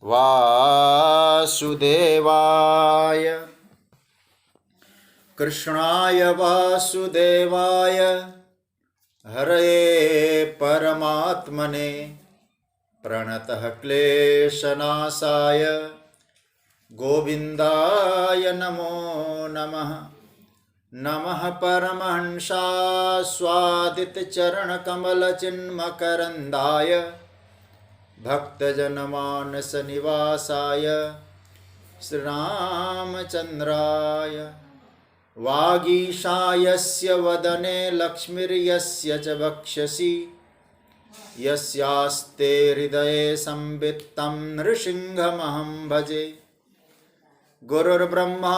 वासुदेवाय कृष्णाय वासुदेवाय हरये परमात्मने प्रणतः क्लेशनाशाय गोविन्दाय नमो नमः। नमः परमहंसास्वादितचरणकमलचिन्मकरन्दाय भक्तजनमानसनिवासाय श्रीरामचन्द्राय वागीशायस्य वदने लक्ष्मीर्यस्य च वक्षसि यस्यास्ते हृदये संवित्तं नृसिंहमहं भजे। गुरुर्ब्रह्मा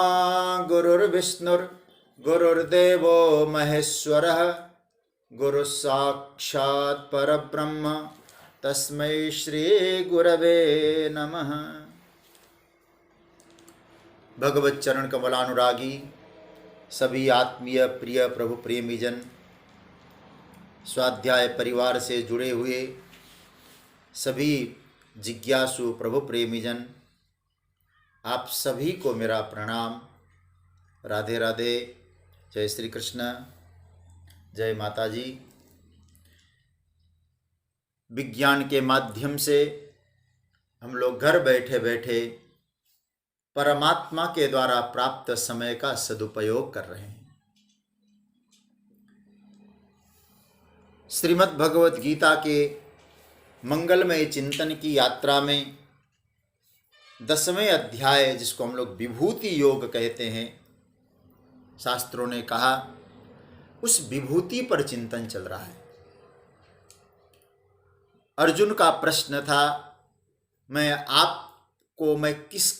गुरुर्विष्णुर्गुरुर्देवो महेश्वरः गुरुसाक्षात् परब्रह्म तस्मै श्री गुरवे नमः। भगवत चरण कमलानुरागी सभी आत्मीय प्रिय प्रभु प्रेमीजन, स्वाध्याय परिवार से जुड़े हुए सभी जिज्ञासु प्रभु प्रेमीजन, आप सभी को मेरा प्रणाम। राधे राधे। जय श्री कृष्ण, जय माता जी। विज्ञान के माध्यम से हम लोग घर बैठे बैठे परमात्मा के द्वारा प्राप्त समय का सदुपयोग कर रहे हैं। श्रीमद् भगवत गीता के मंगलमय चिंतन की यात्रा में 10वें अध्याय, जिसको हम लोग विभूति योग कहते हैं, शास्त्रों ने कहा उस विभूति पर चिंतन चल रहा है। अर्जुन का प्रश्न था, मैं किस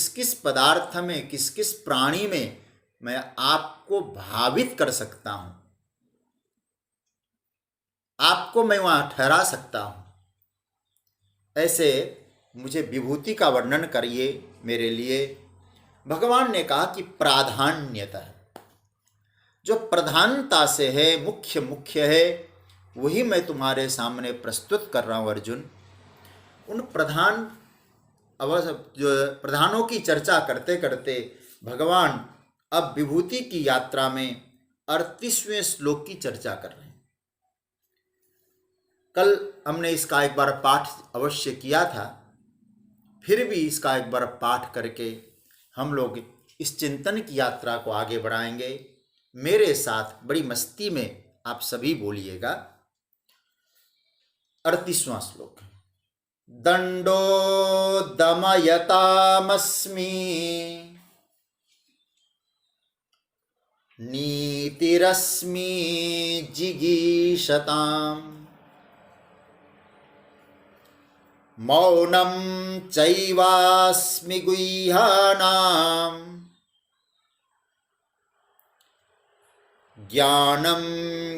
किस पदार्थ में, किस किस प्राणी में मैं आपको भावित कर सकता हूं, आपको मैं वहां ठहरा सकता हूं, ऐसे मुझे विभूति का वर्णन करिए मेरे लिए। भगवान ने कहा कि प्राधान्यता, जो प्रधानता से है, मुख्य है, वही मैं तुम्हारे सामने प्रस्तुत कर रहा हूं अर्जुन। उन प्रधानों की चर्चा करते करते भगवान अब विभूति की यात्रा में 38वें श्लोक की चर्चा कर रहे हैं। कल हमने इसका एक बार पाठ अवश्य किया था, फिर भी इसका एक बार पाठ करके हम लोग इस चिंतन की यात्रा को आगे बढ़ाएंगे। मेरे साथ बड़ी मस्ती में आप सभी बोलिएगा। 38वां श्लोक। दंडो दमयतामस्मि नीतिरस्मि जिगीषताम् मौनं चैवास्मि गुह्यानाम् ज्ञानं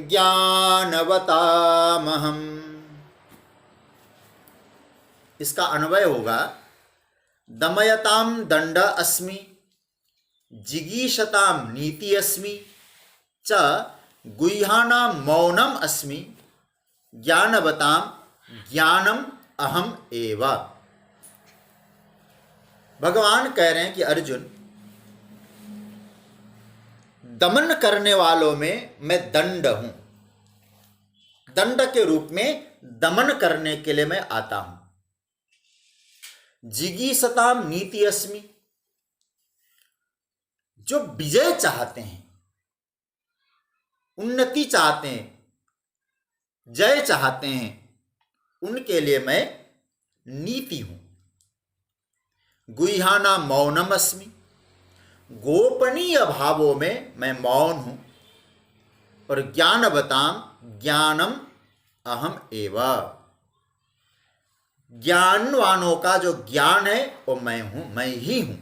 ज्ञानवतामहम्। इसका अन्वय होगा, दमयताम दंड अस्मि, जिगीषताम नीति अस्मि, च गुह्यानां मौनम अस्मि, ज्ञानवताम ज्ञानम अहम एव। भगवान कह रहे हैं कि अर्जुन, दमन करने वालों में मैं दंड हूं, दंड के रूप में दमन करने के लिए मैं आता हूं। जिगीषताम नीति अस्मि, जो विजय चाहते हैं, उन्नति चाहते हैं, जय चाहते हैं, उनके लिए मैं नीति हूं। गुह्याना मौनम अस्मि, गोपनीय भावों में मैं मौन हूं। और ज्ञानवताम ज्ञानम अहम एव, ज्ञानवानों का जो ज्ञान है वो मैं हूं, मैं ही हूं।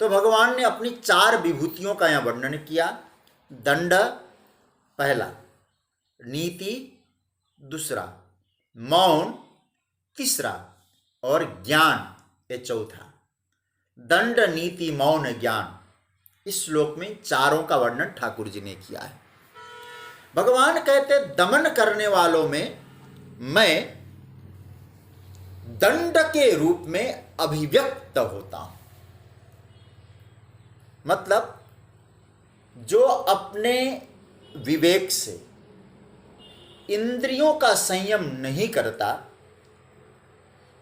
तो भगवान ने अपनी 4 विभूतियों का यहां वर्णन किया। दंड पहला, नीति दूसरा, मौन तीसरा और ज्ञान ये चौथा। दंड नीति मौन ज्ञान, इस श्लोक में चारों का वर्णन ठाकुर जी ने किया है। भगवान कहते दमन करने वालों में मैं दंड के रूप में अभिव्यक्त होता हूं। मतलब जो अपने विवेक से इंद्रियों का संयम नहीं करता,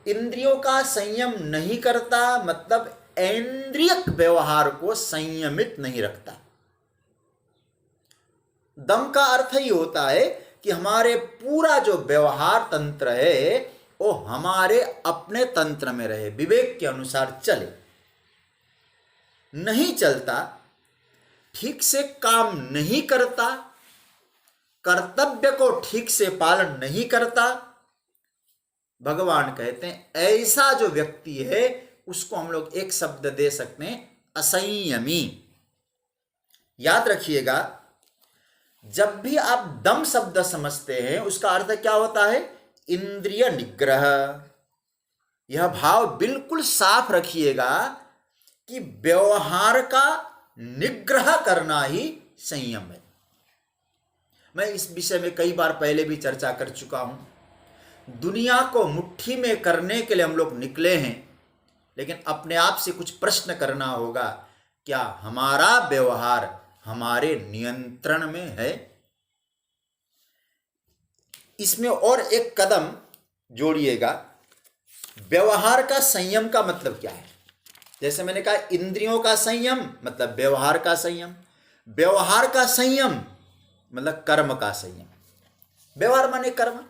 इंद्रियों का संयम नहीं करता मतलब ऐन्द्रियक व्यवहार को संयमित नहीं रखता। दम का अर्थ ही होता है कि हमारे पूरा जो व्यवहार तंत्र है वो हमारे अपने तंत्र में रहे, विवेक के अनुसार चले। नहीं चलता, ठीक से काम नहीं करता, कर्तव्य को ठीक से पालन नहीं करता, भगवान कहते हैं ऐसा जो व्यक्ति है उसको हम लोग एक शब्द दे सकते हैं, असंयमी। याद रखिएगा, जब भी आप दम शब्द समझते हैं उसका अर्थ क्या होता है? इंद्रिय निग्रह। यह भाव बिल्कुल साफ रखिएगा कि व्यवहार का निग्रह करना ही संयम है। मैं इस विषय में कई बार पहले भी चर्चा कर चुका हूं। दुनिया को मुट्ठी में करने के लिए हम लोग निकले हैं, लेकिन अपने आप से कुछ प्रश्न करना होगा, क्या हमारा व्यवहार हमारे नियंत्रण में है? इसमें और एक कदम जोड़िएगा। व्यवहार का संयम का मतलब क्या है? जैसे मैंने कहा इंद्रियों का संयम मतलब व्यवहार का संयम, व्यवहार का संयम मतलब कर्म का संयम। व्यवहार माने कर्म,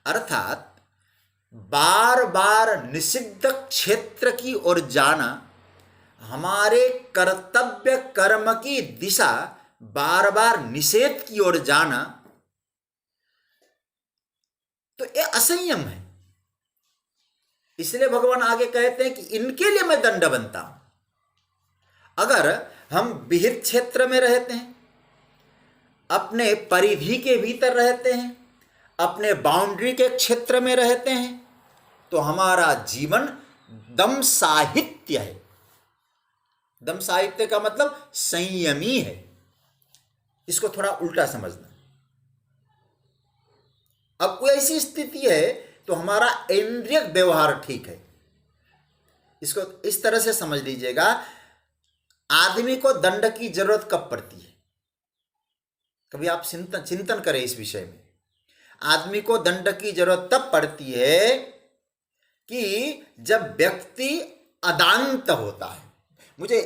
अर्थात बार बार निषिद्ध क्षेत्र की ओर जाना, हमारे कर्तव्य कर्म की दिशा बार बार निषेध की ओर जाना, तो ये असंयम है। इसलिए भगवान आगे कहते हैं कि इनके लिए मैं दंड बनता हूं। अगर हम विहित क्षेत्र में रहते हैं, अपने परिधि के भीतर रहते हैं, अपने बाउंड्री के क्षेत्र में रहते हैं, तो हमारा जीवन दम साहित्य है। दम साहित्य का मतलब संयमी है। इसको थोड़ा उल्टा समझना। अब कोई ऐसी स्थिति है तो हमारा इंद्रिय व्यवहार ठीक है। इसको इस तरह से समझ लीजिएगा, आदमी को दंड की जरूरत कब पड़ती है? कभी आप चिंतन करें इस विषय में। आदमी को दंड की जरूरत तब पड़ती है कि जब व्यक्ति अदांत होता है। मुझे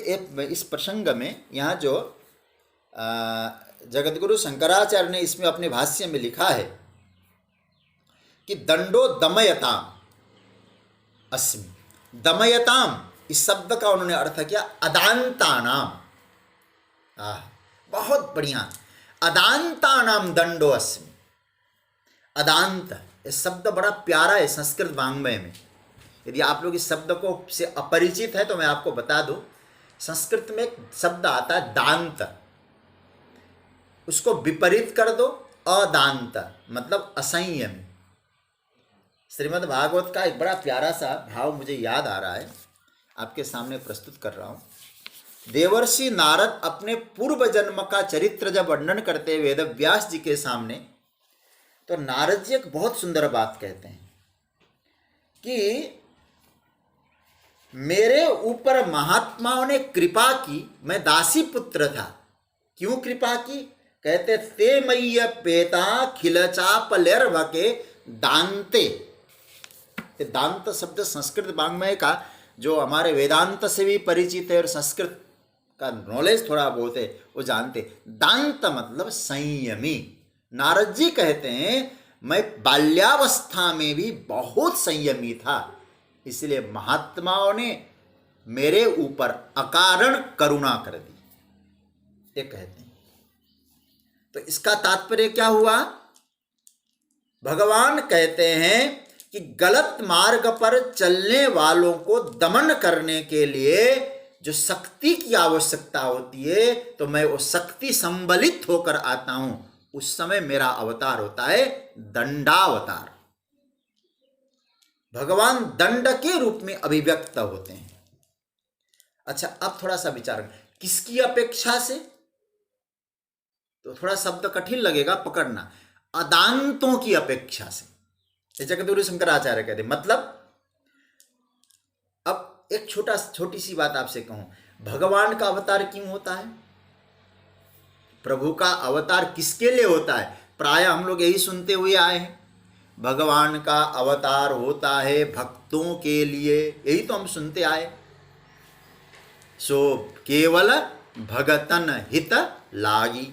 इस प्रसंग में यहाँ जो जगतगुरु शंकराचार्य ने इसमें अपने भाष्य में लिखा है कि दंडो दमयताम अस्मि। दमयताम इस शब्द का उन्होंने अर्थ किया अदांतानाम। बहुत बढ़िया, अदांतानाम दंडो अस्मि। अदांत इस शब्द बड़ा प्यारा है संस्कृत वाङ्मय में। यदि आप लोग इस शब्द को से अपरिचित है तो मैं आपको बता दूं, संस्कृत में एक शब्द आता है दांत, उसको विपरीत कर दो अदांत मतलब असंयम। श्रीमद् भागवत का एक बड़ा प्यारा सा भाव मुझे याद आ रहा है, आपके सामने प्रस्तुत कर रहा हूं। देवर्षि नारद अपने पूर्व जन्म का चरित्र जब वर्णन करते वेद व्यास जी के सामने, तो नारद जी एक बहुत सुंदर बात कहते हैं कि मेरे ऊपर महात्माओं ने कृपा की, मैं दासी पुत्र था। क्यों कृपा की? कहते ते मय्य पेता खिलचापलेर्भ के दांते। दांत शब्द संस्कृत वाङ्मय का जो हमारे वेदांत से भी परिचित है और संस्कृत का नॉलेज थोड़ा बहुत है वो जानते। दांत मतलब संयमी। नारद जी कहते हैं मैं बाल्यावस्था में भी बहुत संयमी था, इसलिए महात्माओं ने मेरे ऊपर अकारण करुणा कर दी, ये कहते हैं। तो इसका तात्पर्य क्या हुआ? भगवान कहते हैं कि गलत मार्ग पर चलने वालों को दमन करने के लिए जो शक्ति की आवश्यकता होती है, तो मैं वो शक्ति संबलित होकर आता हूं। उस समय मेरा अवतार होता है दंडावतार। भगवान दंड के रूप में अभिव्यक्त होते हैं। अच्छा, अब थोड़ा सा विचार, किसकी अपेक्षा से? तो थोड़ा शब्द कठिन लगेगा पकड़ना। अदांतों की अपेक्षा से। ये जगद्गुरु शंकराचार्य कहते। मतलब अब एक छोटी सी बात आपसे कहूं, भगवान का अवतार क्यों होता है? प्रभु का अवतार किसके लिए होता है? प्राय हम लोग यही सुनते हुए आए हैं, भगवान का अवतार होता है भक्तों के लिए, यही तो हम सुनते आए। सो केवल भगतन हित लागी।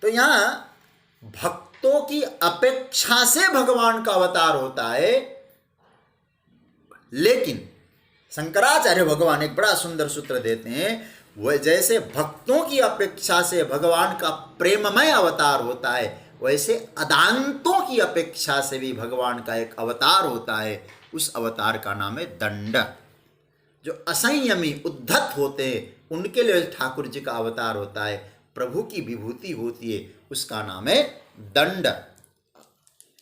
तो यहां भक्तों की अपेक्षा से भगवान का अवतार होता है। लेकिन शंकराचार्य भगवान एक बड़ा सुंदर सूत्र देते हैं, वह जैसे भक्तों की अपेक्षा से भगवान का प्रेममय अवतार होता है, वैसे अदांतों की अपेक्षा से भी भगवान का एक अवतार होता है। उस अवतार का नाम है दंड। जो असंयमी उद्धत होते हैं उनके लिए ठाकुर जी का अवतार होता है। प्रभु की विभूति होती है, उसका नाम है दंड।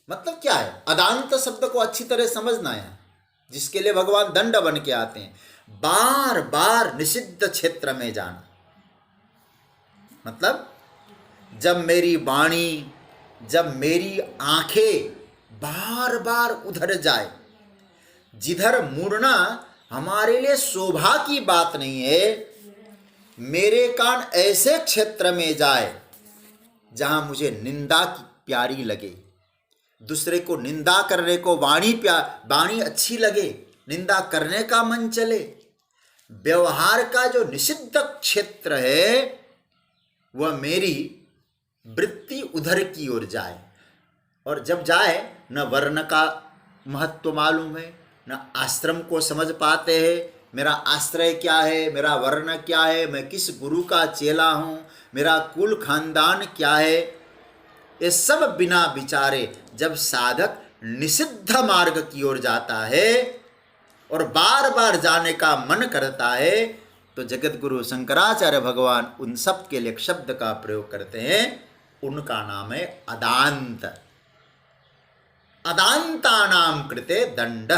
मतलब क्या है? अदांत शब्द को अच्छी तरह समझना है, जिसके लिए भगवान दंड बन के आते हैं। बार बार निषिद्ध क्षेत्र में जाना, मतलब जब मेरी वाणी, जब मेरी आंखें बार बार उधर जाए, जिधर मुड़ना हमारे लिए शोभा की बात नहीं है, मेरे कान ऐसे क्षेत्र में जाए जहां मुझे निंदा की प्यारी लगे, दूसरे को निंदा करने को वाणी अच्छी लगे, निंदा करने का मन चले। व्यवहार का जो निषिद्ध क्षेत्र है वह मेरी वृत्ति उधर की ओर जाए। और जब जाए, न वर्ण का महत्व मालूम है, न आश्रम को समझ पाते हैं, मेरा आश्रय क्या है, मेरा वर्ण क्या है, मैं किस गुरु का चेला हूँ, मेरा कुल खानदान क्या है, ये सब बिना विचारे जब साधक निषिद्ध मार्ग की ओर जाता है और बार बार जाने का मन करता है, तो जगत गुरु शंकराचार्य भगवान उन सब के लिए एक शब्द का प्रयोग करते हैं, उनका नाम है अदांत। अदांतानाम कृते दंड,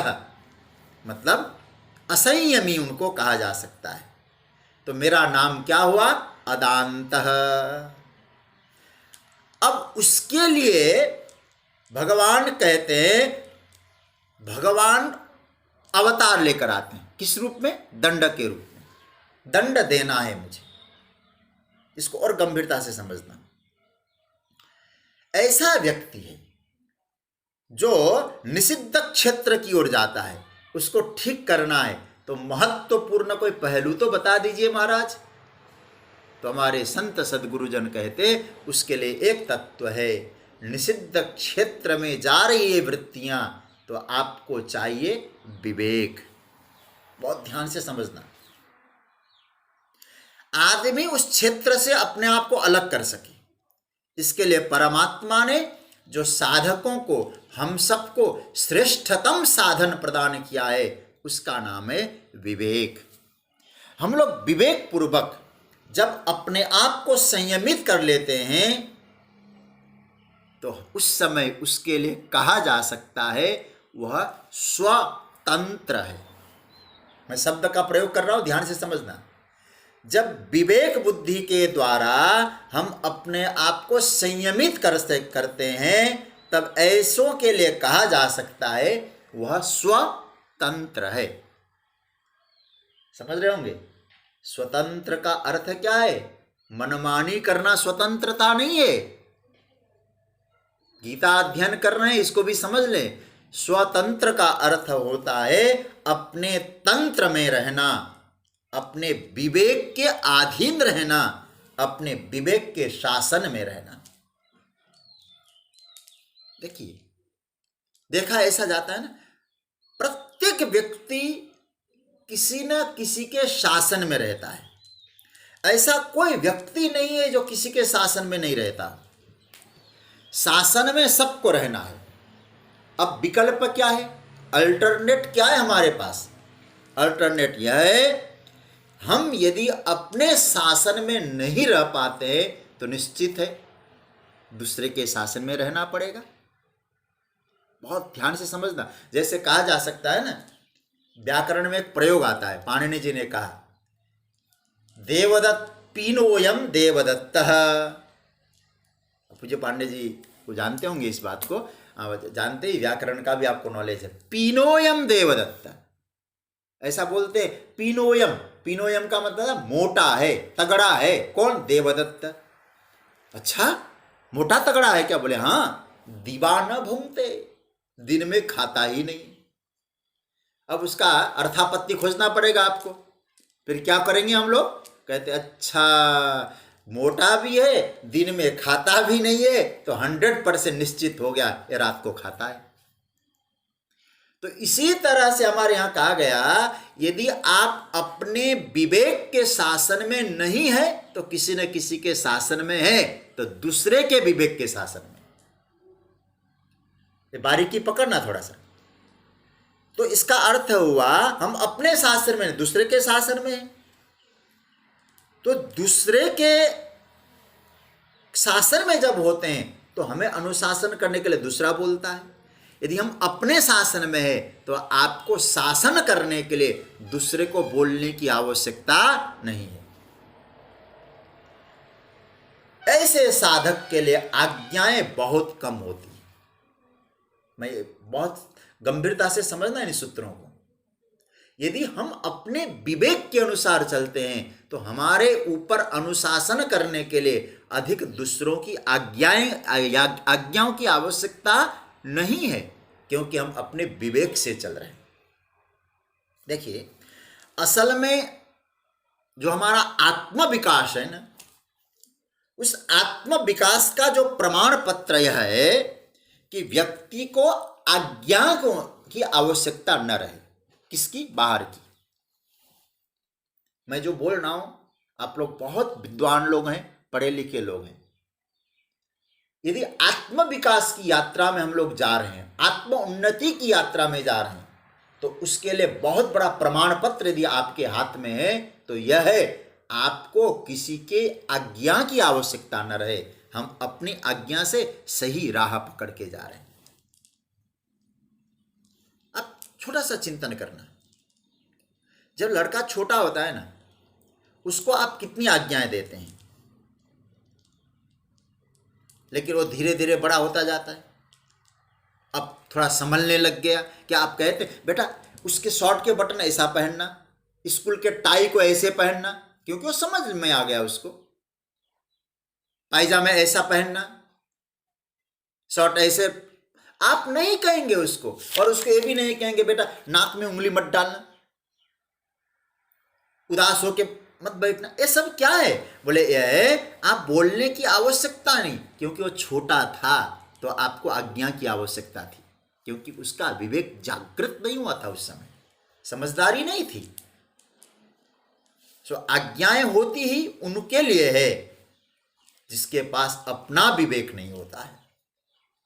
मतलब असंयमी उनको कहा जा सकता है। तो मेरा नाम क्या हुआ? अदांत। अब उसके लिए भगवान कहते हैं, भगवान अवतार लेकर आते हैं। किस रूप में? दंड के रूप में। दंड देना है मुझे, इसको और गंभीरता से समझना। ऐसा व्यक्ति है जो निषिद्ध क्षेत्र की ओर जाता है, उसको ठीक करना है, तो महत्वपूर्ण कोई पहलू तो बता दीजिए महाराज। तो हमारे संत सदगुरुजन कहते उसके लिए एक तत्व है, निषिद्ध क्षेत्र में जा रही है वृत्तियां, तो आपको चाहिए विवेक। बहुत ध्यान से समझना। आदमी उस क्षेत्र से अपने आप को अलग कर सके, इसके लिए परमात्मा ने जो साधकों को, हम सबको श्रेष्ठतम साधन प्रदान किया है, उसका नाम है विवेक। हम लोग विवेक पूर्वक जब अपने आप को संयमित कर लेते हैं, तो उस समय उसके लिए कहा जा सकता है वह स्वतंत्र है। मैं शब्द का प्रयोग कर रहा हूं, ध्यान से समझना। जब विवेक बुद्धि के द्वारा हम अपने आप को संयमित करते हैं, तब ऐसों के लिए कहा जा सकता है वह स्वतंत्र है। समझ रहे होंगे? स्वतंत्र का अर्थ क्या है? मनमानी करना स्वतंत्रता नहीं है। गीता अध्ययन कर रहे हैं, इसको भी समझ लें। स्वतंत्र का अर्थ होता है अपने तंत्र में रहना, अपने विवेक के अधीन रहना, अपने विवेक के शासन में रहना। देखिए, देखा ऐसा जाता है ना, प्रत्येक व्यक्ति किसी न किसी के शासन में रहता है। ऐसा कोई व्यक्ति नहीं है जो किसी के शासन में नहीं रहता। शासन में सबको रहना है। अब विकल्प क्या है? अल्टरनेट क्या है हमारे पास? अल्टरनेट यह है, हम यदि अपने शासन में नहीं रह पाते तो निश्चित है दूसरे के शासन में रहना पड़ेगा। बहुत ध्यान से समझना। जैसे कहा जा सकता है ना, व्याकरण में एक प्रयोग आता है, पाणिनि जी ने कहा, देवदत्त पीनोयम देवदत्तः। पूज्य पांडे जी को जानते होंगे इस बात को। जानते ही व्याकरण का भी आपको नॉलेज है। पीनोयम देवदत्त, ऐसा बोलते पीनोयम। पीनोयम का मतलब मोटा है, तगड़ा है। कौन? देवदत्त। अच्छा, मोटा तगड़ा है क्या? बोले हाँ, दिवा न भूंगते, दिन में खाता ही नहीं। अब उसका अर्थापत्ति खोजना पड़ेगा आपको। फिर क्या करेंगे हम लोग? कहते अच्छा, मोटा भी है, दिन में खाता भी नहीं है, तो 100% निश्चित हो गया ये रात को खाता है। तो इसी तरह से हमारे यहां कहा गया, यदि आप अपने विवेक के शासन में नहीं है तो किसी न किसी के शासन में है, तो दूसरे के विवेक के शासन में। ये बारीकी पकड़ना थोड़ा सा। तो इसका अर्थ हुआ हम अपने शासन में, दूसरे के शासन में है। तो दूसरे के शासन में जब होते हैं तो हमें अनुशासन करने के लिए दूसरा बोलता है। यदि हम अपने शासन में है तो आपको शासन करने के लिए दूसरे को बोलने की आवश्यकता नहीं है। ऐसे साधक के लिए आज्ञाएं बहुत कम होती है। मैं बहुत गंभीरता से समझना इन सूत्रों को। यदि हम अपने विवेक के अनुसार चलते हैं तो हमारे ऊपर अनुशासन करने के लिए अधिक दूसरों की आज्ञाओं की आवश्यकता नहीं है, क्योंकि हम अपने विवेक से चल रहे हैं। देखिए, असल में जो हमारा आत्म विकास है ना, उस आत्म विकास का जो प्रमाण पत्र यह है कि व्यक्ति को आज्ञा की आवश्यकता न रहे। किसकी? बाहर की। मैं जो बोल रहा हूं, आप लोग बहुत विद्वान लोग हैं, पढ़े लिखे लोग हैं। यदि आत्म विकास की यात्रा में हम लोग जा रहे हैं, आत्म उन्नति की यात्रा में जा रहे हैं, तो उसके लिए बहुत बड़ा प्रमाण पत्र यदि आपके हाथ में है तो यह है, आपको किसी के आज्ञा की आवश्यकता न रहे। हम अपनी आज्ञा से सही राह पकड़ के जा रहे हैं। अब छोटा सा चिंतन करना, जब लड़का छोटा होता है ना, उसको आप कितनी आज्ञाएं देते हैं, लेकिन वो धीरे धीरे बड़ा होता जाता है। अब थोड़ा संभलने लग गया, क्या आप कहते बेटा उसके शॉर्ट के बटन ऐसा पहनना, स्कूल के टाई को ऐसे पहनना, क्योंकि वो समझ में आ गया उसको। पायजामा ऐसा पहनना, शॉर्ट ऐसे। आप नहीं कहेंगे उसको, और उसको ये भी नहीं कहेंगे बेटा नाक में उंगली मत डालना, उदास होके मत बैठना। ये सब क्या है? बोले ये है, आप बोलने की आवश्यकता नहीं, क्योंकि वो छोटा था तो आपको आज्ञा की आवश्यकता थी, क्योंकि उसका विवेक जागृत नहीं हुआ था, उस समय समझदारी नहीं थी। तो आज्ञाएं होती ही उनके लिए है जिसके पास अपना विवेक नहीं होता है।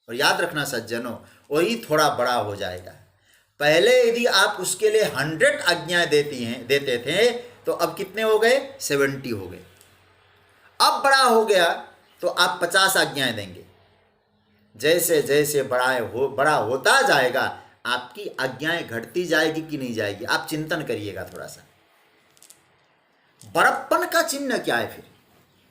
और याद रखना सज्जनों, वही थोड़ा बड़ा हो जाएगा। पहले यदि आप उसके लिए 100 आज्ञाएं देते थे, तो अब कितने हो गए? 70 हो गए। अब बड़ा हो गया तो आप 50 आज्ञाएं देंगे। जैसे जैसे बड़ा होता जाएगा, आपकी आज्ञाएं घटती जाएगी कि नहीं जाएगी? आप चिंतन करिएगा थोड़ा सा। बड़प्पन का चिन्ह क्या है? फिर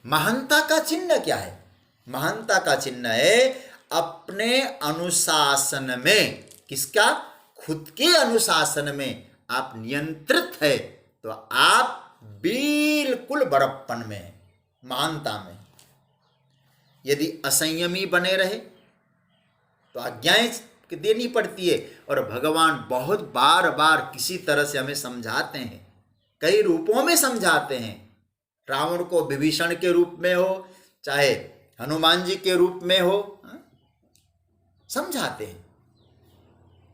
महानता का चिन्ह क्या है? महानता का चिन्ह है अपने अनुशासन में। किसका? खुद के अनुशासन में आप नियंत्रित है तो आप बिल्कुल बड़प्पन में, महानता में। यदि असंयमी बने रहे तो आज्ञाएं देनी पड़ती है। और भगवान बहुत बार बार किसी तरह से हमें समझाते हैं, कई रूपों में समझाते हैं। रावण को विभीषण के रूप में हो, चाहे हनुमान जी के रूप में हो, समझाते हैं।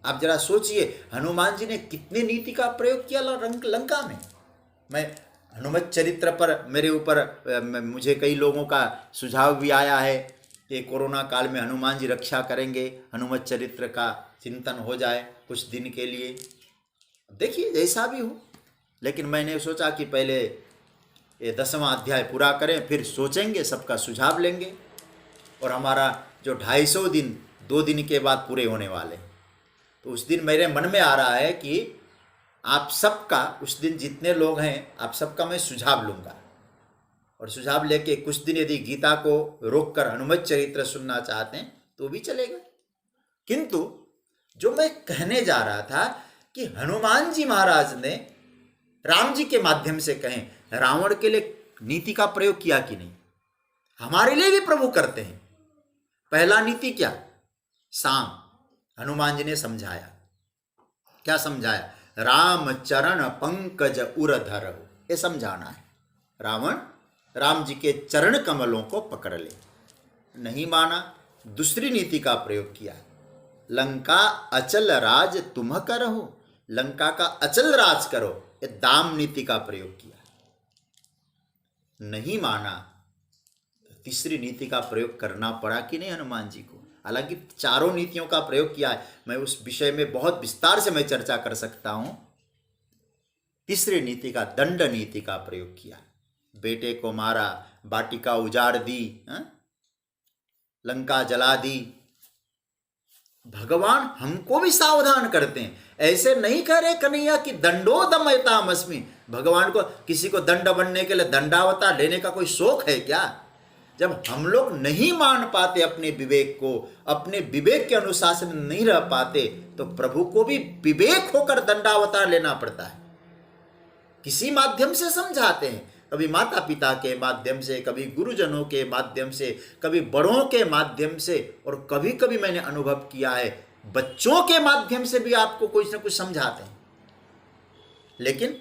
आप जरा सोचिए, हनुमान जी ने कितने नीति का प्रयोग किया लंका में। मैं हनुमत चरित्र पर मुझे कई लोगों का सुझाव भी आया है कि कोरोना काल में हनुमान जी रक्षा करेंगे, हनुमत चरित्र का चिंतन हो जाए कुछ दिन के लिए। देखिए जैसा भी हो, लेकिन मैंने सोचा कि पहले ये 10वां अध्याय पूरा करें, फिर सोचेंगे, सबका सुझाव लेंगे। और हमारा जो 250 दिन 2 दिन के बाद पूरे होने वाले, तो उस दिन मेरे मन में आ रहा है कि आप सबका, उस दिन जितने लोग हैं आप सबका मैं सुझाव लूँगा। और सुझाव लेके कुछ दिन यदि गीता को रोक कर हनुमत चरित्र सुनना चाहते हैं तो भी चलेगा। किंतु जो मैं कहने जा रहा था कि हनुमान जी महाराज ने राम जी के माध्यम से कहें, रावण के लिए नीति का प्रयोग किया कि नहीं? हमारे लिए भी प्रभु करते हैं। पहला नीति क्या? साम। हनुमान जी ने समझाया। क्या समझाया? राम चरण पंकज उर धरहु, ये समझाना है। रावण राम जी के चरण कमलों को पकड़ ले। नहीं माना, दूसरी नीति का प्रयोग किया। लंका अचल राज तुम करहु, लंका का अचल राज करो, ये दाम नीति का प्रयोग किया। नहीं माना, तीसरी नीति का प्रयोग करना पड़ा कि नहीं हनुमान जी को? हालांकि चारों नीतियों का प्रयोग किया है, मैं उस विषय में बहुत विस्तार से मैं चर्चा कर सकता हूं। तीसरी नीति का दंड नीति का प्रयोग किया। बेटे को मारा, वाटिका उजाड़ दी, लंका जला दी। भगवान हमको भी सावधान करते हैं। ऐसे नहीं कह रहे कन्हैया कि दंडो दमयतामस्मि, भगवान को किसी को दंड बनने के लिए दंडावतार लेने का कोई शौक है क्या? जब हम लोग नहीं मान पाते अपने विवेक को, अपने विवेक के अनुशासन में नहीं रह पाते, तो प्रभु को भी विवेक होकर दंडावतार लेना पड़ता है। किसी माध्यम से समझाते हैं, कभी माता पिता के माध्यम से, कभी गुरुजनों के माध्यम से, कभी बड़ों के माध्यम से, और कभी कभी मैंने अनुभव किया है बच्चों के माध्यम से भी आपको कुछ न कुछ समझाते हैं, लेकिन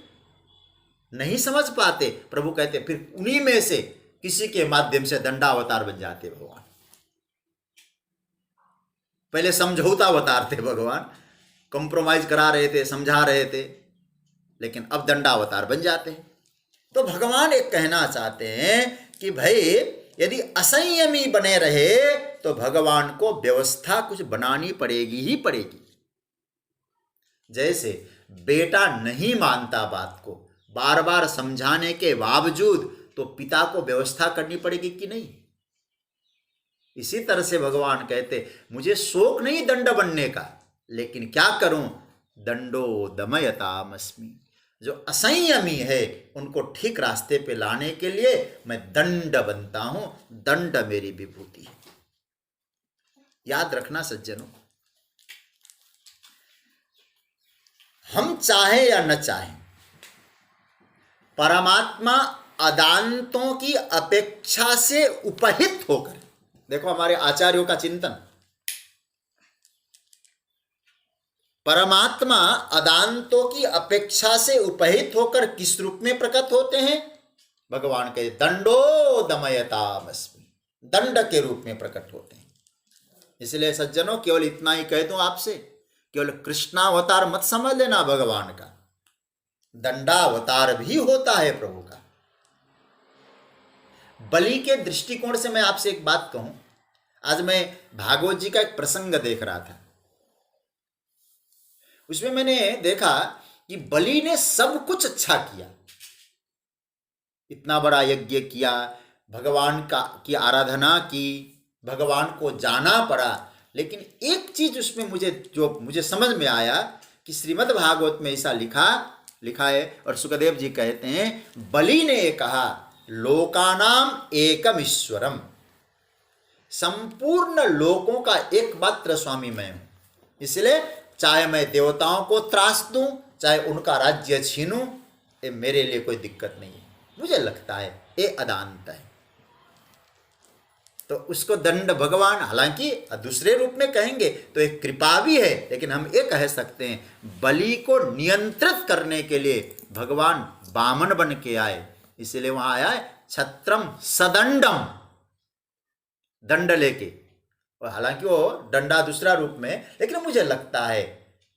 नहीं समझ पाते। प्रभु कहते फिर उन्हीं में से किसी के माध्यम से दंडावतार बन जाते भगवान। पहले समझौता अवतार थे भगवान, कॉम्प्रोमाइज करा रहे थे, समझा रहे थे, लेकिन अब दंडावतार बन जाते हैं। तो भगवान एक कहना चाहते हैं कि भाई यदि असंयमी बने रहे तो भगवान को व्यवस्था कुछ बनानी पड़ेगी ही पड़ेगी। जैसे बेटा नहीं मानता बात को, बार बार समझाने के बावजूद, तो पिता को व्यवस्था करनी पड़ेगी कि नहीं? इसी तरह से भगवान कहते मुझे शौक नहीं दंड बनने का, लेकिन क्या करूं? दंडो दमयतामस्मि। जो असंयमी है उनको ठीक रास्ते पे लाने के लिए मैं दंड बनता हूं। दंड मेरी विभूति है। याद रखना सज्जनों, हम चाहे या न चाहे, परमात्मा अदांतों की अपेक्षा से उपहित होकर, देखो हमारे आचार्यों का चिंतन, परमात्मा अदांतों की अपेक्षा से उपहित होकर किस रूप में प्रकट होते हैं? भगवान के दंडो दमयतामस्मि, दंड के रूप में प्रकट होते हैं। इसलिए सज्जनों, केवल इतना ही कह दूं आपसे, केवल कृष्णावतार मत समझ लेना भगवान का, दंडावतार भी होता है प्रभु का। बलि के दृष्टिकोण से मैं आपसे एक बात कहूं। आज मैं भागवत जी का एक प्रसंग देख रहा था, उसमें मैंने देखा कि बलि ने सब कुछ अच्छा किया, इतना बड़ा यज्ञ किया, भगवान की आराधना की, भगवान को जाना पड़ा, लेकिन एक चीज उसमें मुझे समझ में आया कि श्रीमद् भागवत में ऐसा लिखा है, और सुखदेव जी कहते हैं बलि ने कहा लोकानाम एकम ईश्वरम, संपूर्ण लोकों का एकमात्र स्वामी मैं हूं। इसलिए चाहे मैं देवताओं को त्रास दूं, चाहे उनका राज्य छीनूं, ये मेरे लिए कोई दिक्कत नहीं है। मुझे लगता है ये अदांत है, तो उसको दंड भगवान, हालांकि दूसरे रूप में कहेंगे तो एक कृपा भी है, लेकिन हम ये कह सकते हैं बलि को नियंत्रित करने के लिए भगवान वामन बन के आए। इसलिए वहां आया है छत्रम सदंडम, दंड लेके, और हालांकि वो डंडा दूसरा रूप में, लेकिन मुझे लगता है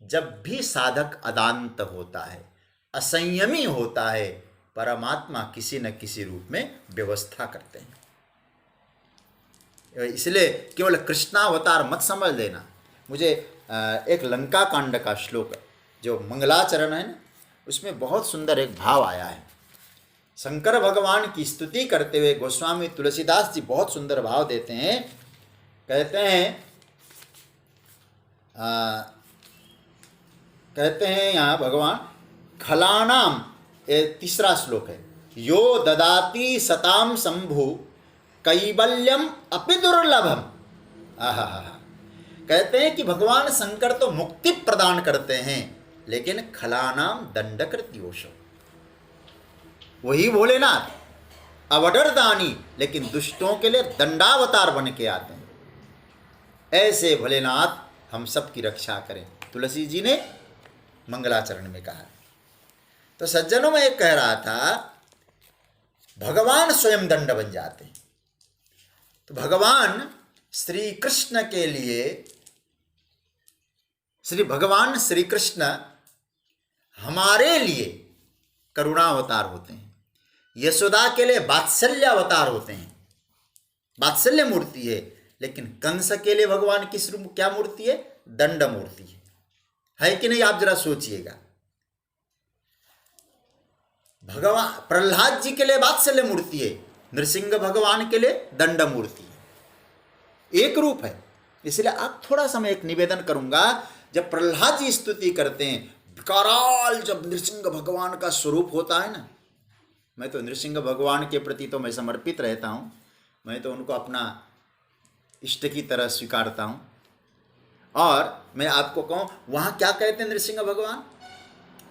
जब भी साधक अदांत होता है, असंयमी होता है, परमात्मा किसी न किसी रूप में व्यवस्था करते हैं। इसलिए केवल कृष्णावतार मत समझ लेना। मुझे एक लंका कांड का श्लोक जो मंगलाचरण है ना, उसमें बहुत सुंदर एक भाव आया है। शंकर भगवान की स्तुति करते हुए गोस्वामी तुलसीदास जी बहुत सुंदर भाव देते हैं। कहते हैं यहाँ भगवान खलानाम, ये तीसरा श्लोक है, यो ददाति सताम शंभु कैवल्यम अपि दुर्लभम। आहा, कहते हैं कि भगवान शंकर तो मुक्ति प्रदान करते हैं, लेकिन खलानाम दंडकृत्योषो, वही भोलेनाथ अवडर दानी, लेकिन दुष्टों के लिए दंडावतार बन के आते हैं। ऐसे भोलेनाथ हम सब की रक्षा करें, तुलसी जी ने मंगलाचरण में कहा। तो सज्जनों में एक कह रहा था भगवान स्वयं दंड बन जाते हैं। तो भगवान श्री कृष्ण के लिए, भगवान श्री कृष्ण हमारे लिए करुणावतार होते हैं, यशोदा के लिए वात्सल्य अवतार होते हैं, वात्सल्य मूर्ति है। लेकिन कंस के लिए भगवान किस रूप, क्या मूर्ति है? दंड मूर्ति है कि नहीं? आप जरा सोचिएगा। भगवान प्रहलाद जी के लिए वात्सल्य मूर्ति है, नृसिंह भगवान के लिए दंड मूर्ति है, एक रूप है। इसलिए आप थोड़ा सा मैं एक निवेदन करूंगा, जब प्रहलाद जी स्तुति करते हैं, विकराल जब नृसिंह भगवान का स्वरूप होता है ना, मैं तो नृसिंह भगवान के प्रति तो मैं समर्पित रहता हूँ, मैं तो उनको अपना इष्ट की तरह स्वीकारता हूँ। और मैं आपको कहूँ वहाँ क्या कहते हैं नृसिंह भगवान,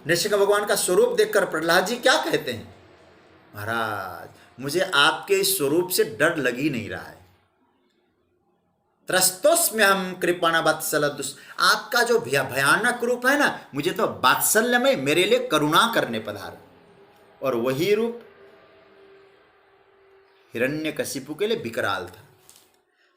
नृसिंह भगवान का स्वरूप देखकर प्रहलाद जी क्या कहते हैं? महाराज मुझे आपके इस स्वरूप से डर लग ही नहीं रहा है, त्रस्तोस्म्य हम कृपण वत्सल दुष्ट, आपका जो भयानक रूप है ना, मुझे तो वात्सल्य में मेरे लिए करुणा करने पधार। और वही रूप हिरण्यकशिपु के लिए विकराल था।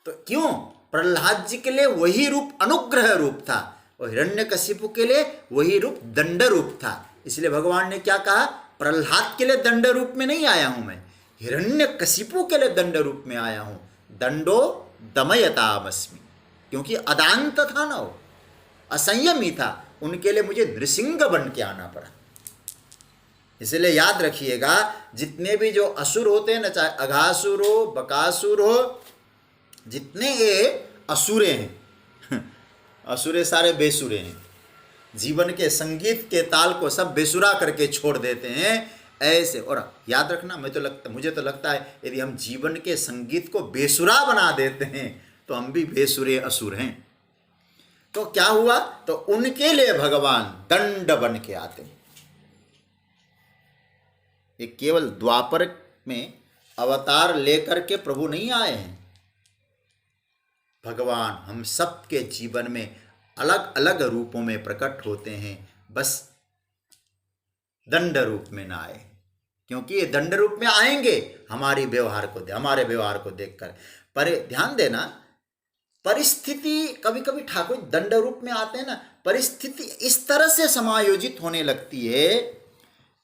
तो क्यों? प्रहलाद जी के लिए वही रूप अनुग्रह रूप था, और हिरण्यकशिपु के लिए वही रूप दंड रूप था। इसलिए भगवान ने क्या कहा? प्रहलाद के लिए दंड रूप में नहीं आया हूं मैं, हिरण्यकशिपु के लिए दंड रूप में आया हूं। दंडो दमयतामस्मि, क्योंकि अदांत था ना, वो असंयमी था, उनके लिए मुझे नृसिंह बन के आना पड़ा। इसलिए याद रखिएगा, जितने भी जो असुर होते हैं ना, चाहे अघासुर हो, बकासुर हो, जितने ये असुरे हैं असुरे सारे बेसुरे हैं, जीवन के संगीत के ताल को सब बेसुरा करके छोड़ देते हैं ऐसे। और याद रखना, मुझे तो लगता है यदि हम जीवन के संगीत को बेसुरा बना देते हैं तो हम भी बेसुरे असुर हैं। तो क्या हुआ? तो उनके लिए भगवान दंड बन के आते हैं। ये केवल द्वापर में अवतार लेकर के प्रभु नहीं आए हैं, भगवान हम सबके जीवन में अलग अलग रूपों में प्रकट होते हैं, बस दंड रूप में ना आए, क्योंकि ये दंड रूप में आएंगे हमारे व्यवहार को देखकर। पर ध्यान देना, परिस्थिति कभी कभी ठाकुर दंड रूप में आते हैं ना, परिस्थिति इस तरह से समायोजित होने लगती है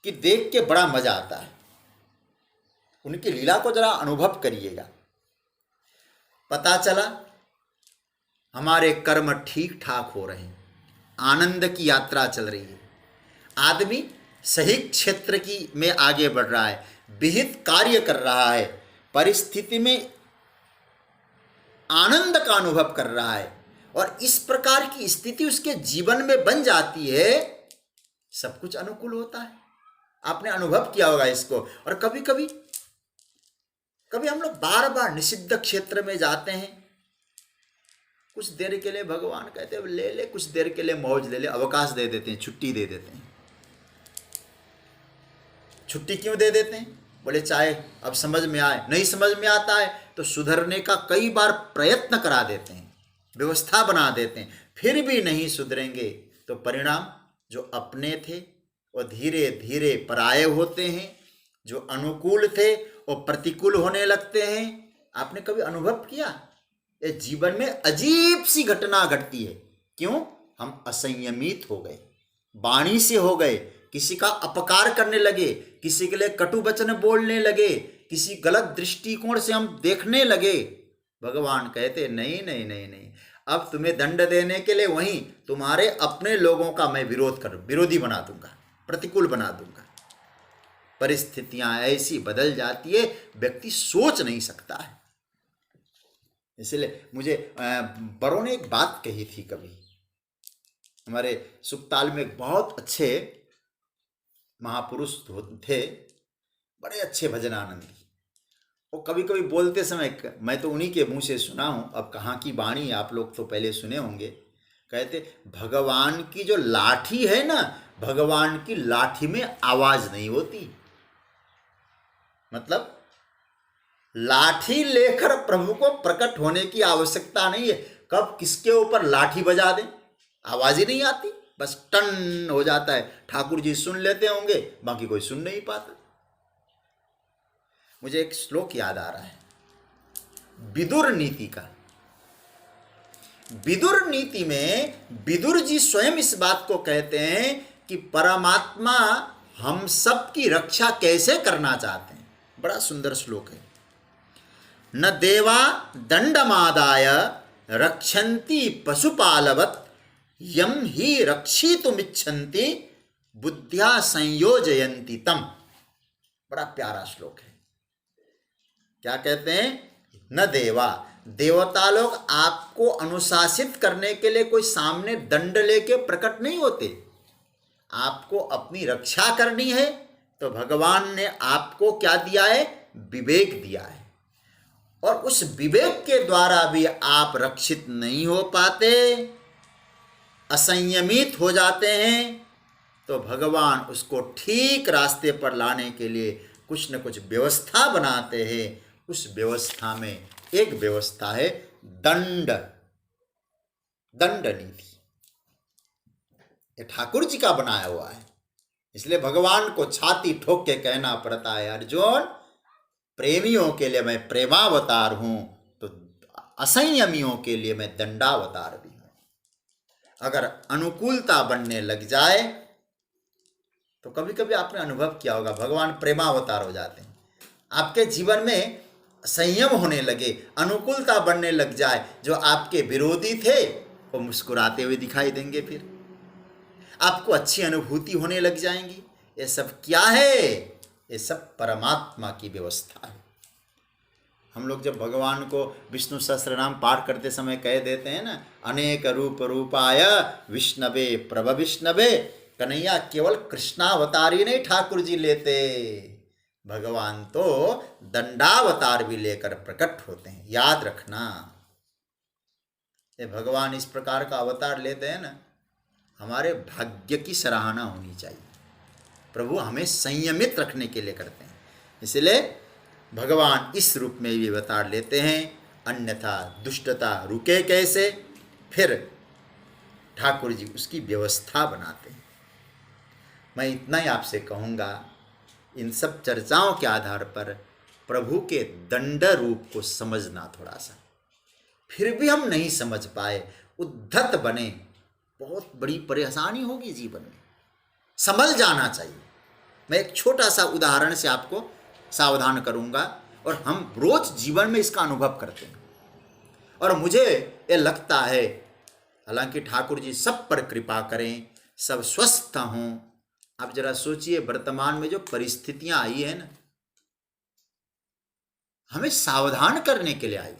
कि देख के बड़ा मजा आता है। उनकी लीला को जरा अनुभव करिएगा, पता चला हमारे कर्म ठीक ठाक हो रहे हैं, आनंद की यात्रा चल रही है, आदमी सही क्षेत्र की में आगे बढ़ रहा है, विहित कार्य कर रहा है, परिस्थिति में आनंद का अनुभव कर रहा है, और इस प्रकार की स्थिति उसके जीवन में बन जाती है, सब कुछ अनुकूल होता है। आपने अनुभव किया होगा इसको। और कभी कभी हम लोग बार बार निषिद्ध क्षेत्र में जाते हैं, कुछ देर के लिए भगवान कहते हैं ले ले, कुछ देर के लिए मौज ले ले, अवकाश दे देते हैं, छुट्टी दे देते हैं। छुट्टी क्यों दे देते हैं? बोले चाहे अब समझ में आए, नहीं समझ में आता है तो सुधरने का कई बार प्रयत्न करा देते हैं, व्यवस्था बना देते हैं, फिर भी नहीं सुधरेंगे तो परिणाम जो अपने थे वो धीरे धीरे पराये होते हैं, जो अनुकूल थे वो प्रतिकूल होने लगते हैं। आपने कभी अनुभव किया? ये जीवन में अजीब सी घटना घटती है। क्यों? हम असंयमित हो गए, वाणी से हो गए, किसी का अपकार करने लगे, किसी के लिए कटु वचन बोलने लगे, किसी गलत दृष्टिकोण से हम देखने लगे। भगवान कहते नहीं नहीं नहीं नहीं, अब तुम्हें दंड देने के लिए वहीं तुम्हारे अपने लोगों का मैं विरोधी बना दूंगा, प्रतिकूल बना दूंगा। परिस्थितियां ऐसी बदल जाती है, व्यक्ति सोच नहीं सकता है। इसलिए मुझे बड़ों ने एक बात कही थी कभी, हमारे सुखताल में एक बहुत अच्छे महापुरुष थे, बड़े अच्छे भजनानंदी। वो कभी कभी बोलते समय, मैं तो उन्हीं के मुंह से सुना हूँ, अब कहाँ की वाणी, आप लोग तो पहले सुने होंगे, कहते भगवान की जो लाठी है ना, भगवान की लाठी में आवाज नहीं होती। मतलब लाठी लेकर प्रभु को प्रकट होने की आवश्यकता नहीं है। कब किसके ऊपर लाठी बजा दें, आवाज ही नहीं आती, बस टन हो जाता है। ठाकुर जी सुन लेते होंगे, बाकी कोई सुन नहीं पाता। मुझे एक श्लोक याद आ रहा है विदुर नीति का। विदुर नीति में विदुर जी स्वयं इस बात को कहते हैं कि परमात्मा हम सब की रक्षा कैसे करना चाहते हैं। बड़ा सुंदर श्लोक है। न देवा दंडमादाय रक्षन्ति पशुपालवत यम ही रक्षितुमिच्छन्ति बुद्ध्या संयोजयन्ति तम। बड़ा प्यारा श्लोक है। क्या कहते हैं? न देवा, देवता लोग आपको अनुशासित करने के लिए कोई सामने दंड लेके प्रकट नहीं होते। आपको अपनी रक्षा करनी है तो भगवान ने आपको क्या दिया है? विवेक दिया है। और उस विवेक के द्वारा भी आप रक्षित नहीं हो पाते, असंयमित हो जाते हैं, तो भगवान उसको ठीक रास्ते पर लाने के लिए कुछ न कुछ व्यवस्था बनाते हैं। उस व्यवस्था में एक व्यवस्था है दंड नीति। ये ठाकुर जी का बनाया हुआ है। इसलिए भगवान को छाती ठोक के कहना पड़ता है, अर्जुन प्रेमियों के लिए मैं प्रेमावतार हूं, तो असंयमियों के लिए मैं दंडावतार भी हूं। अगर अनुकूलता बनने लग जाए तो कभी कभी आपने अनुभव किया होगा, भगवान प्रेमावतार हो जाते हैं। आपके जीवन में संयम होने लगे, अनुकूलता बनने लग जाए, जो आपके विरोधी थे वो मुस्कुराते हुए दिखाई देंगे, फिर आपको अच्छी अनुभूति होने लग जाएंगी। ये सब क्या है? ये सब परमात्मा की व्यवस्था है। हम लोग जब भगवान को विष्णु सहस्त्रनाम पाठ करते समय कह देते हैं ना, अनेक रूप रूपाय विष्णवे प्रभ विष्णवे, कन्हैया केवल कृष्णावतारी नहीं ठाकुर जी लेते, भगवान तो दंडावतार भी लेकर प्रकट होते हैं। याद रखना, ये भगवान इस प्रकार का अवतार लेते हैं ना, हमारे भाग्य की सराहना होनी चाहिए। प्रभु हमें संयमित रखने के लिए करते हैं, इसलिए भगवान इस रूप में भी अवतार लेते हैं, अन्यथा दुष्टता रुके कैसे? फिर ठाकुर जी उसकी व्यवस्था बनाते हैं। मैं इतना ही आपसे कहूँगा, इन सब चर्चाओं के आधार पर प्रभु के दंड रूप को समझना थोड़ा सा। फिर भी हम नहीं समझ पाए, उद्धत बने, बहुत बड़ी परेशानी होगी जीवन में। संभल जाना चाहिए। मैं एक छोटा सा उदाहरण से आपको सावधान करूंगा, और हम रोज जीवन में इसका अनुभव करते हैं। और मुझे ये लगता है, हालांकि ठाकुर जी सब पर कृपा करें, सब स्वस्थ हों। आप जरा सोचिए, वर्तमान में जो परिस्थितियां आई है ना, हमें सावधान करने के लिए आई।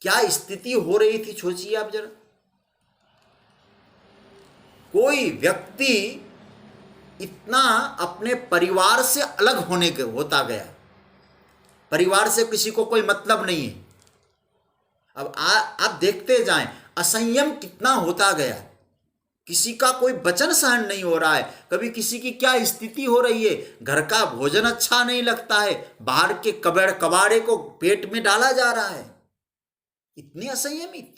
क्या स्थिति हो रही थी सोचिए आप जरा। कोई व्यक्ति इतना अपने परिवार से अलग होता गया, परिवार से किसी को कोई मतलब नहीं है। अब आप देखते जाएं, असंयम कितना होता गया, किसी का कोई वचन सहन नहीं हो रहा है। कभी किसी की क्या स्थिति हो रही है, घर का भोजन अच्छा नहीं लगता है, बाहर के कबाड़े को पेट में डाला जा रहा है, इतने असंयमित।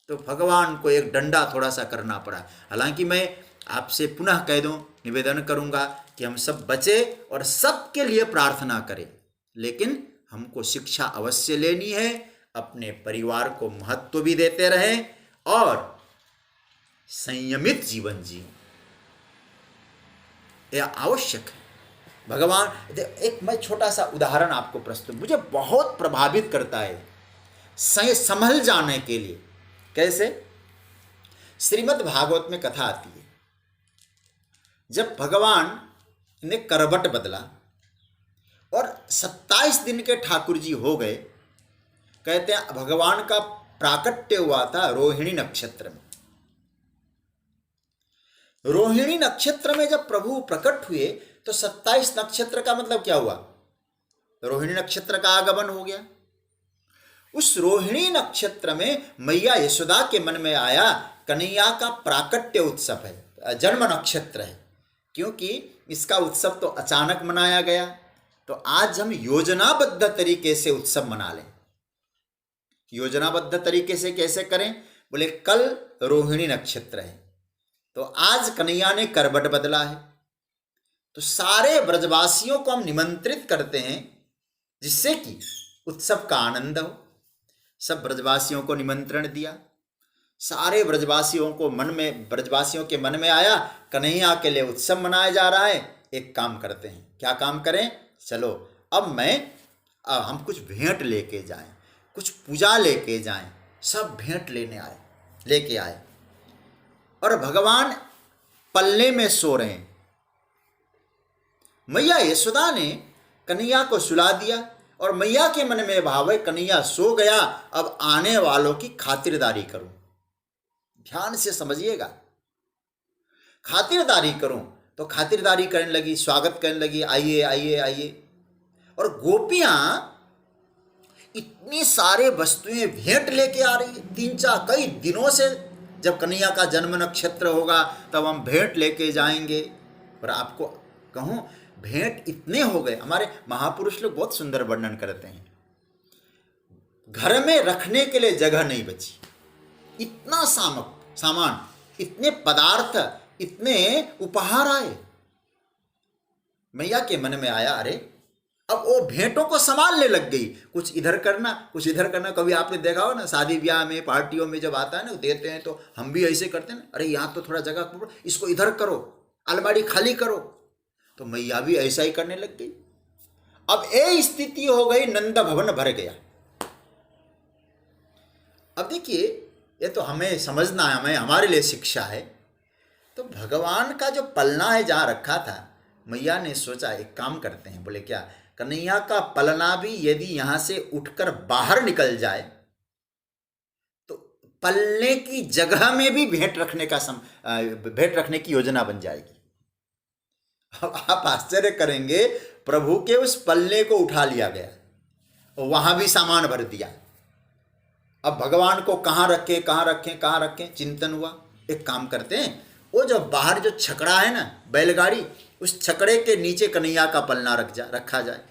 तो भगवान को एक डंडा थोड़ा सा करना पड़ा। हालांकि मैं आपसे पुनः कह दूं, निवेदन करूंगा कि हम सब बचे और सबके लिए प्रार्थना करें, लेकिन हमको शिक्षा अवश्य लेनी है, अपने परिवार को महत्व भी देते रहें और संयमित जीवन जिए, यह आवश्यक है। भगवान, एक मैं छोटा सा उदाहरण आपको प्रस्तुत, मुझे बहुत प्रभावित करता है संभल जाने के लिए। कैसे? श्रीमद् भागवत में कथा आती है, जब भगवान ने करवट बदला और 27 दिन के ठाकुर जी हो गए। कहते हैं भगवान का प्राकट्य हुआ था रोहिणी नक्षत्र में। रोहिणी नक्षत्र में जब प्रभु प्रकट हुए तो 27 नक्षत्र का मतलब क्या हुआ? रोहिणी नक्षत्र का आगमन हो गया। उस रोहिणी नक्षत्र में मैया यशोदा के मन में आया कन्हैया का प्राकट्य उत्सव है, जन्म नक्षत्र है, क्योंकि इसका उत्सव तो अचानक मनाया गया, तो आज हम योजनाबद्ध तरीके से उत्सव मना लें। योजनाबद्ध तरीके से कैसे करें? बोले कल रोहिणी नक्षत्र है, तो आज कन्हैया ने करवट बदला है, तो सारे ब्रजवासियों को हम निमंत्रित करते हैं जिससे कि उत्सव का आनंद हो। सब ब्रजवासियों को निमंत्रण दिया। सारे ब्रजवासियों के मन में आया कन्हैया के लिए उत्सव मनाया जा रहा है, एक काम करते हैं। क्या काम करें? चलो अब हम कुछ भेंट लेके जाएं, कुछ पूजा लेके जाएं। सब भेंट लेके आए और भगवान पल्ले में सो रहे हैं। मैया यशोदा ने कन्हैया को सुला दिया और मैया के मन में भाव है कन्हैया सो गया, अब आने वालों की खातिरदारी करूं। ध्यान से समझिएगा, खातिरदारी करूं, तो खातिरदारी करने लगी, स्वागत करने लगी, आइए आइए आइए। और गोपियां इतनी सारे वस्तुएं भेंट लेके आ रही है। कई दिनों से, जब कन्हैया का जन्म नक्षत्र होगा तब हम भेंट लेके जाएंगे। और आपको कहूं, भेंट इतने हो गए, हमारे महापुरुष लोग बहुत सुंदर वर्णन करते हैं, घर में रखने के लिए जगह नहीं बची। इतना सामान, इतने पदार्थ, इतने उपहार आए। मैया के मन में आया, अरे अब वो भेंटों को संभालने लग गई, कुछ इधर करना कुछ इधर करना। कभी आपने देखा हो ना, शादी ब्याह में, पार्टियों में जब आता है ना, देते हैं तो हम भी ऐसे करते हैं ना, अरे यहाँ तो थोड़ा जगह, इसको इधर करो, अलमारी खाली करो। तो मैया भी ऐसा ही करने लग गई। अब ये स्थिति हो गई, नंद भवन भर गया। अब देखिए, ये तो हमें समझना है, हमारे लिए शिक्षा है। तो भगवान का जो पलना है जहाँ रखा था, मैया ने सोचा एक काम करते हैं। बोले क्या? कन्हैया का पलना भी यदि यहाँ से उठकर बाहर निकल जाए तो पलने की जगह में भी भेंट रखने की योजना बन जाएगी। अब आप आश्चर्य करेंगे, प्रभु के उस पल्ले को उठा लिया गया और वहां भी सामान भर दिया। अब भगवान को कहाँ रखें चिंतन हुआ। एक काम करते हैं, वो जो बाहर जो छकड़ा है ना, बैलगाड़ी, उस छकड़े के नीचे कन्हैया का पलना रखा जाए।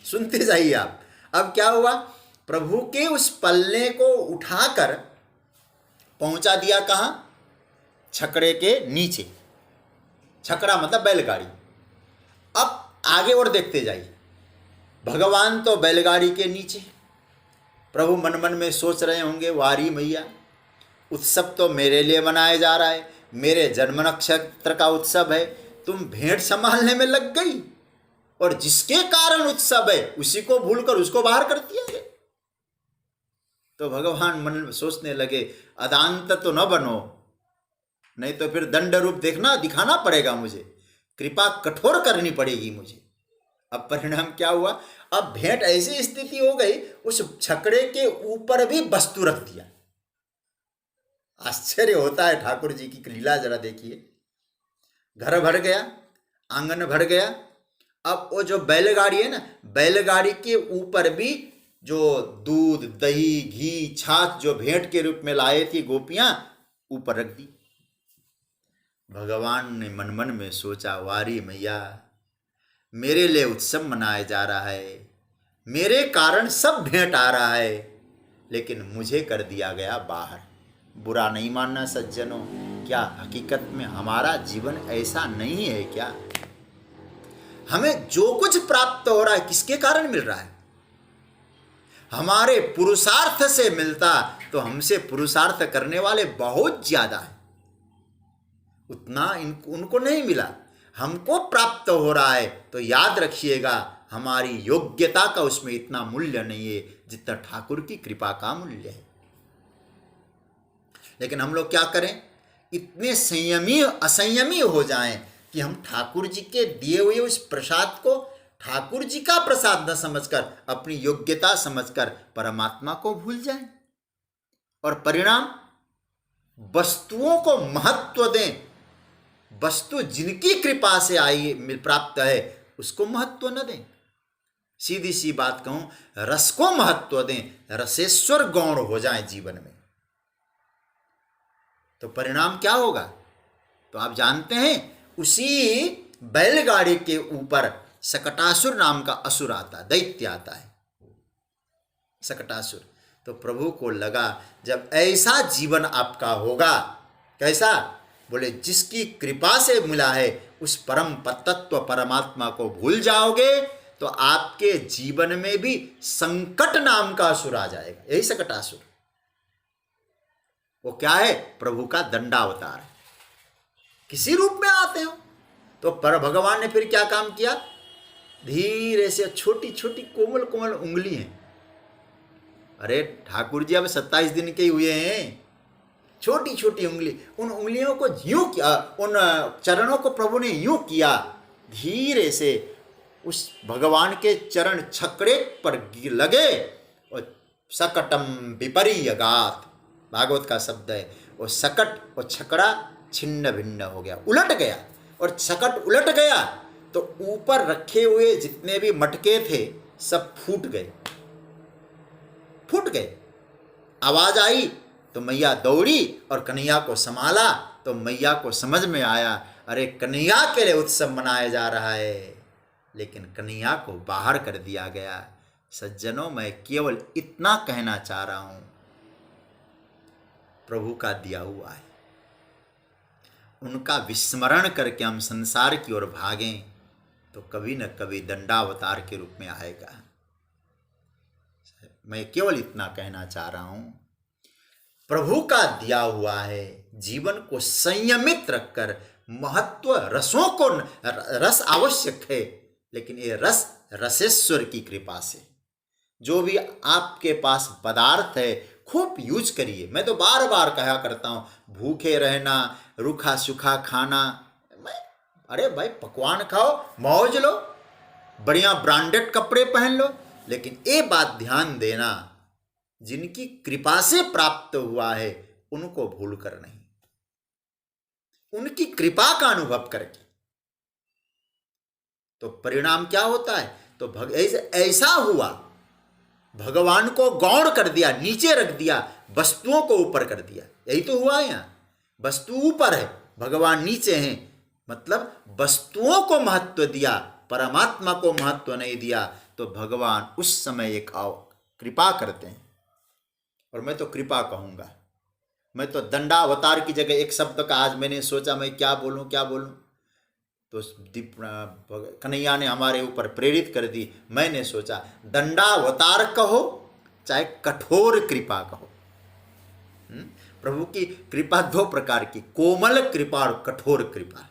सुनते जाइए आप। अब क्या हुआ? प्रभु के उस पल्ले को उठाकर पहुंचा दिया कहाँ? छकड़े के नीचे। छकड़ा मतलब बैलगाड़ी। अब आगे और देखते जाइए, भगवान तो बैलगाड़ी के नीचे। प्रभु मन मन में सोच रहे होंगे, वारी मैया, उत्सव तो मेरे लिए मनाया जा रहा है, मेरे जन्म नक्षत्र का उत्सव है, तुम भेंट संभालने में लग गई और जिसके कारण उत्सव है उसी को भूलकर उसको बाहर कर दिया गया। तो भगवान मन में सोचने लगे, अदांत तो न बनो, नहीं तो फिर दंड रूप दिखाना पड़ेगा मुझे, कृपा कठोर करनी पड़ेगी मुझे। अब परिणाम क्या हुआ? अब भेंट ऐसी स्थिति हो गई, उस छकड़े के ऊपर भी वस्तु रख दिया। आश्चर्य होता है ठाकुर जी की लीला, जरा देखिए। घर भर गया, आंगन भर गया। अब वो जो बैलगाड़ी है ना, बैलगाड़ी के ऊपर भी जो दूध, दही, घी, छाछ जो भेंट के रूप में लाए थी गोपियां, ऊपर रख दी। भगवान ने मन मन में सोचा, वारी मैया, मेरे लिए उत्सव मनाया जा रहा है, मेरे कारण सब भेंट आ रहा है, लेकिन मुझे कर दिया गया बाहर। बुरा नहीं मानना सज्जनों, क्या हकीकत में हमारा जीवन ऐसा नहीं है क्या? हमें जो कुछ प्राप्त हो रहा है किसके कारण मिल रहा है? हमारे पुरुषार्थ से मिलता तो हमसे पुरुषार्थ करने वाले बहुत ज्यादा है, उतना उनको नहीं मिला। हमको प्राप्त हो रहा है तो याद रखिएगा, हमारी योग्यता का उसमें इतना मूल्य नहीं है जितना ठाकुर की कृपा का मूल्य है। लेकिन हम लोग क्या करें? इतने असंयमी हो जाएं कि हम ठाकुर जी के दिए हुए उस प्रसाद को ठाकुर जी का प्रसाद न समझकर, अपनी योग्यता समझकर परमात्मा को भूल जाएं। और परिणाम, वस्तुओं को महत्व दें। वस्तु जिनकी कृपा से आई प्राप्त है उसको महत्व न दें। सीधी सी बात कहूं, रस को महत्व दें, रसेश्वर गौण हो जाएं जीवन में, तो परिणाम क्या होगा? तो आप जानते हैं, उसी बैलगाड़ी के ऊपर सकटासुर नाम का असुर आता, दैत्य आता है, सकटासुर। तो प्रभु को लगा जब ऐसा जीवन आपका होगा, कैसा? बोले जिसकी कृपा से मिला है उस परम तत्व परमात्मा को भूल जाओगे तो आपके जीवन में भी संकट नाम का असुर आ जाएगा। यही सकटासुर, वो क्या है? प्रभु का दंडावतार है, किसी रूप में आते हो। तो पर भगवान ने फिर क्या काम किया? धीरे से छोटी छोटी कोमल कोमल उंगली हैं। अरे ठाकुर जी अब 27 दिन के ही हुए हैं, छोटी छोटी उंगली, उन उंगलियों को यूं किया, उन चरणों को प्रभु ने यूं किया, धीरे से उस भगवान के चरण छकड़े पर लगे और सकटम विपर्यगात, भागवत का शब्द है। वो सकट और छकड़ा छिन्न भिन्न हो गया, उलट गया, और सकट उलट गया तो ऊपर रखे हुए जितने भी मटके थे सब फूट गए, फूट गए। आवाज आई तो मैया दौड़ी और कन्हैया को संभाला। तो मैया को समझ में आया, अरे कन्हैया के लिए उत्सव मनाया जा रहा है, लेकिन कन्हैया को बाहर कर दिया गया। सज्जनों, मैं केवल इतना कहना चाह रहा हूं, प्रभु का दिया हुआ है, उनका विस्मरण करके हम संसार की ओर भागें तो कभी न कभी दंडावतार के रूप में आएगा। मैं केवल इतना कहना चाह रहा हूं, प्रभु का दिया हुआ है, जीवन को संयमित रखकर महत्व रसों को, रस आवश्यक है, लेकिन ये रस रसेश्वर की कृपा से। जो भी आपके पास पदार्थ है खूब यूज करिए। मैं तो बार बार कहा करता हूँ, भूखे रहना, रूखा सूखा खाना, अरे भाई पकवान खाओ, मौज लो, बढ़िया ब्रांडेड कपड़े पहन लो, लेकिन ये बात ध्यान देना, जिनकी कृपा से प्राप्त हुआ है उनको भूल कर नहीं, उनकी कृपा का अनुभव करके। तो परिणाम क्या होता है? तो ऐसा हुआ, भगवान को गौण कर दिया, नीचे रख दिया, वस्तुओं को ऊपर कर दिया। यही तो हुआ है। यहाँ वस्तु ऊपर है, भगवान नीचे हैं, मतलब वस्तुओं को महत्व दिया, परमात्मा को महत्व नहीं दिया। तो भगवान उस समय एक कृपा करते हैं, और मैं तो कृपा कहूँगा, मैं तो दंडावतार की जगह एक शब्द का आज मैंने सोचा मैं क्या बोलूँ क्या बोलूँ, तो कन्हैया ने हमारे ऊपर प्रेरित कर दी। मैंने सोचा दंडावतार कहो चाहे कठोर कृपा कहो। प्रभु की कृपा दो प्रकार की, कोमल कृपा और कठोर कृपा।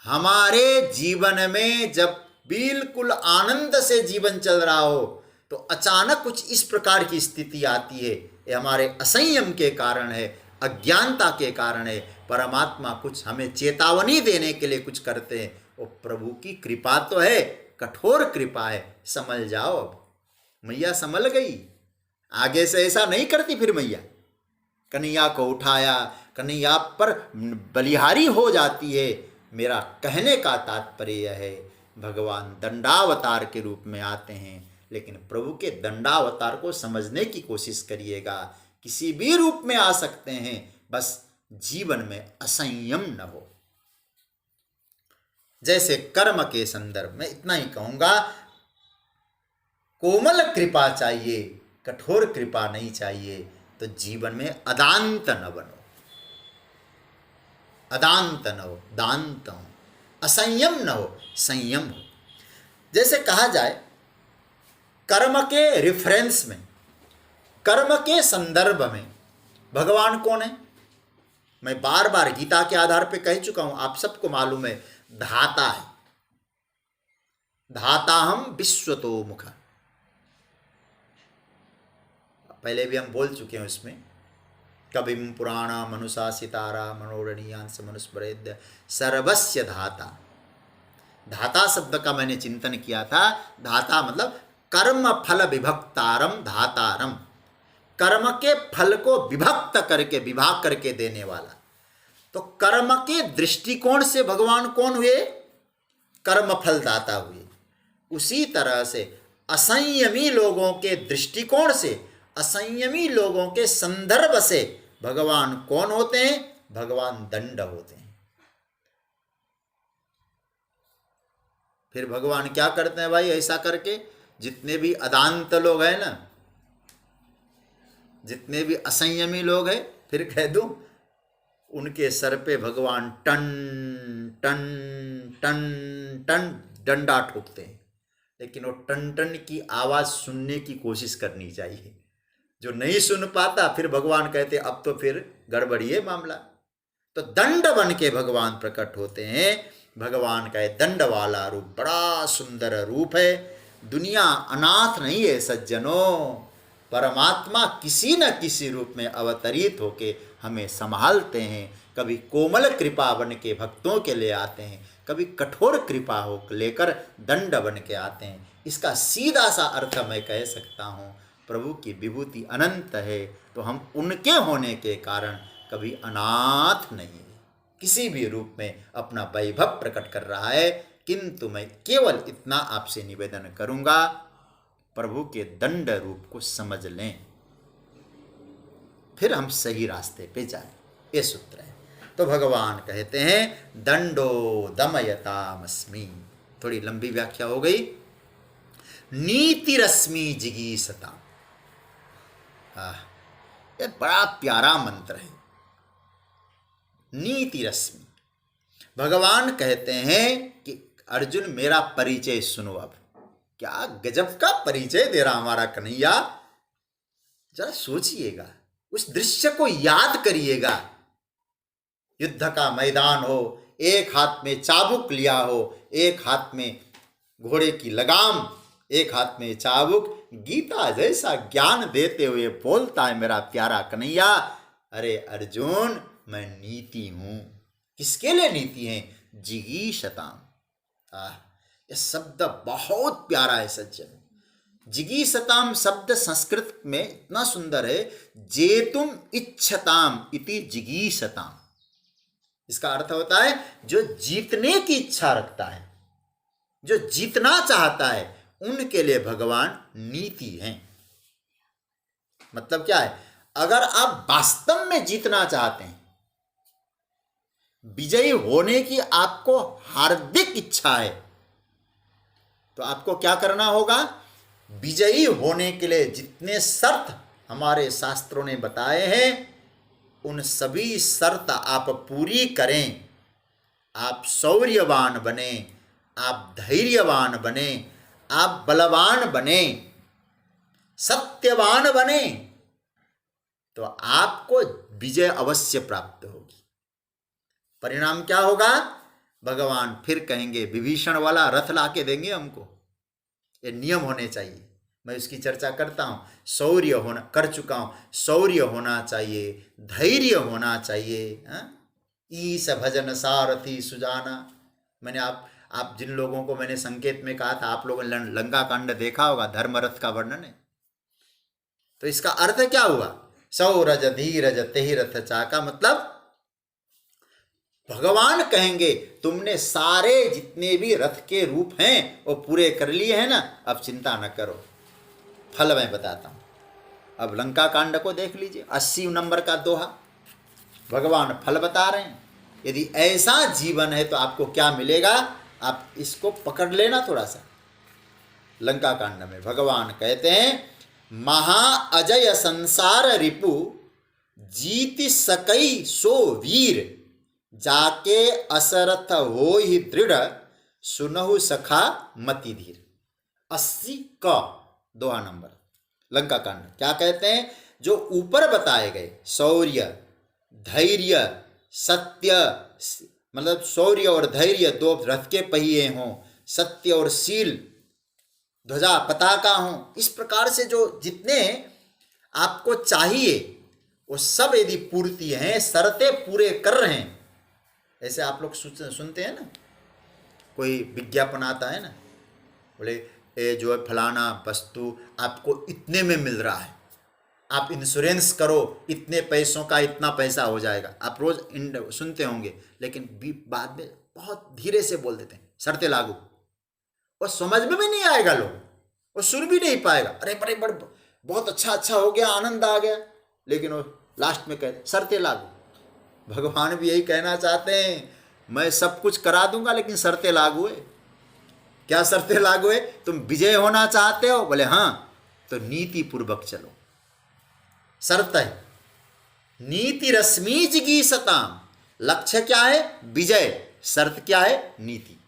हमारे जीवन में जब बिल्कुल आनंद से जीवन चल रहा हो तो अचानक कुछ इस प्रकार की स्थिति आती है, ये हमारे असंयम के कारण है, अज्ञानता के कारण है। परमात्मा कुछ हमें चेतावनी देने के लिए कुछ करते हैं। वो प्रभु की कृपा तो है, कठोर कृपा है, संभल जाओ। अब मैया संभल गई, आगे से ऐसा नहीं करती फिर मैया। कन्हैया को उठाया, कन्हैया पर बलिहारी हो जाती है। मेरा कहने का तात्पर्य है, भगवान दंडावतार के रूप में आते हैं, लेकिन प्रभु के दंडावतार को समझने की कोशिश करिएगा। किसी भी रूप में आ सकते हैं, बस जीवन में असंयम न हो। जैसे कर्म के संदर्भ में इतना ही कहूंगा, कोमल कृपा चाहिए, कठोर कृपा नहीं चाहिए। तो जीवन में अदांत न बनो, अदांत न हो, दांत हो, असंयम न हो, संयम हो। जैसे कहा जाए, कर्म के रेफरेंस में, कर्म के संदर्भ में भगवान कौन है? मैं बार बार गीता के आधार पे कह चुका हूं, आप सबको मालूम है, धाता है। धाता हम विश्वतो मुख, पहले भी हम बोल चुके हैं उसमें। कविम पुराणा मनुशासितारा मनोरणीयांश मनुस्मरेद्य सर्वस्य धाता। धाता शब्द का मैंने चिंतन किया था। धाता मतलब कर्म फल विभक्तारम धातारम, कर्म के फल को विभक्त करके, विभाग करके देने वाला। तो कर्म के दृष्टिकोण से भगवान कौन हुए? कर्म फलदाता हुए। उसी तरह से असंयमी लोगों के दृष्टिकोण से, असंयमी लोगों के संदर्भ से भगवान कौन होते हैं? भगवान दंड होते हैं। फिर भगवान क्या करते हैं भाई? ऐसा करके जितने भी अदांत लोग हैं ना, जितने भी असंयमी लोग हैं, फिर कह दूं, उनके सर पे भगवान टन टन टन टन डंडा ठोकते हैं। लेकिन वो टन टन की आवाज़ सुनने की कोशिश करनी चाहिए। जो नहीं सुन पाता, फिर भगवान कहते अब तो फिर गड़बड़ी है मामला। तो दंड बन के भगवान प्रकट होते हैं। भगवान का दंड वाला रूप बड़ा सुंदर रूप है। दुनिया अनाथ नहीं है सज्जनों, परमात्मा किसी न किसी रूप में अवतरित होके हमें संभालते हैं। कभी कोमल कृपा बन के भक्तों के लिए आते हैं, कभी कठोर कृपा हो लेकर दंड बन के आते हैं। इसका सीधा सा अर्थ मैं कह सकता हूँ, प्रभु की विभूति अनंत है, तो हम उनके होने के कारण कभी अनाथ नहीं है। किसी भी रूप में अपना वैभव प्रकट कर रहा है। किंतु मैं केवल इतना आपसे निवेदन करूंगा, प्रभु के दंड रूप को समझ लें, फिर हम सही रास्ते पे जाएं। ये सूत्र है। तो भगवान कहते हैं दंडो दमयतामस्मि। थोड़ी लंबी व्याख्या हो गई। नीतिरश्मि जिगीषताम्। ये बड़ा प्यारा मंत्र है, नीतिरश्मि। भगवान कहते हैं कि अर्जुन मेरा परिचय सुनो। अब क्या गजब का परिचय दे रहा हमारा कन्हैया। जरा सोचिएगा, उस दृश्य को याद करिएगा। युद्ध का मैदान हो, एक हाथ में चाबुक लिया हो, एक हाथ में घोड़े की लगाम, एक हाथ में चाबुक, गीता जैसा ज्ञान देते हुए बोलता है मेरा प्यारा कन्हैया, अरे अर्जुन मैं नीति हूं। किसके लिए नीति है? जिगीषताम्। यह शब्द बहुत प्यारा है सज्जन। जिगीषताम् शब्द संस्कृत में इतना सुंदर है, जेतुम इच्छताम इति जिगीषताम्। इसका अर्थ होता है जो जीतने की इच्छा रखता है, जो जीतना चाहता है, उनके लिए भगवान नीति हैं। मतलब क्या है? अगर आप वास्तव में जीतना चाहते हैं, विजयी होने की आपको हार्दिक इच्छा है, तो आपको क्या करना होगा? विजयी होने के लिए जितने शर्त हमारे शास्त्रों ने बताए हैं, उन सभी शर्त आप पूरी करें। आप शौर्यवान बने, आप धैर्यवान बने, आप बलवान बने, सत्यवान बने, तो आपको विजय अवश्य प्राप्त होगी। परिणाम क्या होगा? भगवान फिर कहेंगे विभीषण वाला रथ लाके देंगे हमको। ये नियम होने चाहिए। मैं उसकी चर्चा करता हूँ। शौर्य होना, कर चुका हूँ, शौर्य होना चाहिए, धैर्य होना चाहिए। ईश भजन सारथी सुजाना। मैंने आप जिन लोगों को मैंने संकेत में कहा था, आप लोगों ने लंका कांड देखा होगा, धर्मरथ का वर्णन है। तो इसका अर्थ क्या हुआ? सौरज धीरज तेहि रथ चाका। मतलब भगवान कहेंगे तुमने सारे जितने भी रथ के रूप हैं वो पूरे कर लिए हैं ना, अब चिंता न करो, फल मैं बताता हूं। अब लंका कांड को देख लीजिए, 80 नंबर का दोहा, भगवान फल बता रहे हैं। यदि ऐसा जीवन है तो आपको क्या मिलेगा, आप इसको पकड़ लेना थोड़ा सा। लंका कांड में भगवान कहते हैं महाअजय संसार रिपु जीति सकई सो वीर जाके असरथ हो ही दृढ़ सुनहु सखा मति धीर। 80 का दोहा नंबर लंका कांड। क्या कहते हैं? जो ऊपर बताए गए शौर्य, धैर्य, सत्य, मतलब शौर्य और धैर्य दो रथ के पहिए हों, सत्य और शील ध्वजा पताका हों, इस प्रकार से जो जितने आपको चाहिए वो सब यदि पूर्ति हैं, शर्तें पूरे कर रहे हैं। ऐसे आप लोग सुनते हैं ना, कोई विज्ञापन आता है ना, बोले ये जो है फलाना वस्तु आपको इतने में मिल रहा है, आप इंश्योरेंस करो, इतने पैसों का इतना पैसा हो जाएगा। आप रोज सुनते होंगे, लेकिन बाद में बहुत धीरे से बोल देते हैं, शर्तें लागू, वो समझ में भी नहीं आएगा, लोग वो सुन भी नहीं पाएगा। अरे बड़े बड़े बहुत अच्छा अच्छा हो गया, आनंद आ गया, लेकिन वो लास्ट में कहते शर्तें लागू। भगवान भी यही कहना चाहते हैं, मैं सब कुछ करा दूंगा लेकिन शर्तें लागू है। क्या शर्तें लागू है? तुम विजय होना चाहते हो? बोले हाँ, तो नीति पूर्वक चलो। शर्त है नीति रश्मि जिगीषताम्, लक्ष्य क्या है? विजय। शर्त क्या है? नीति।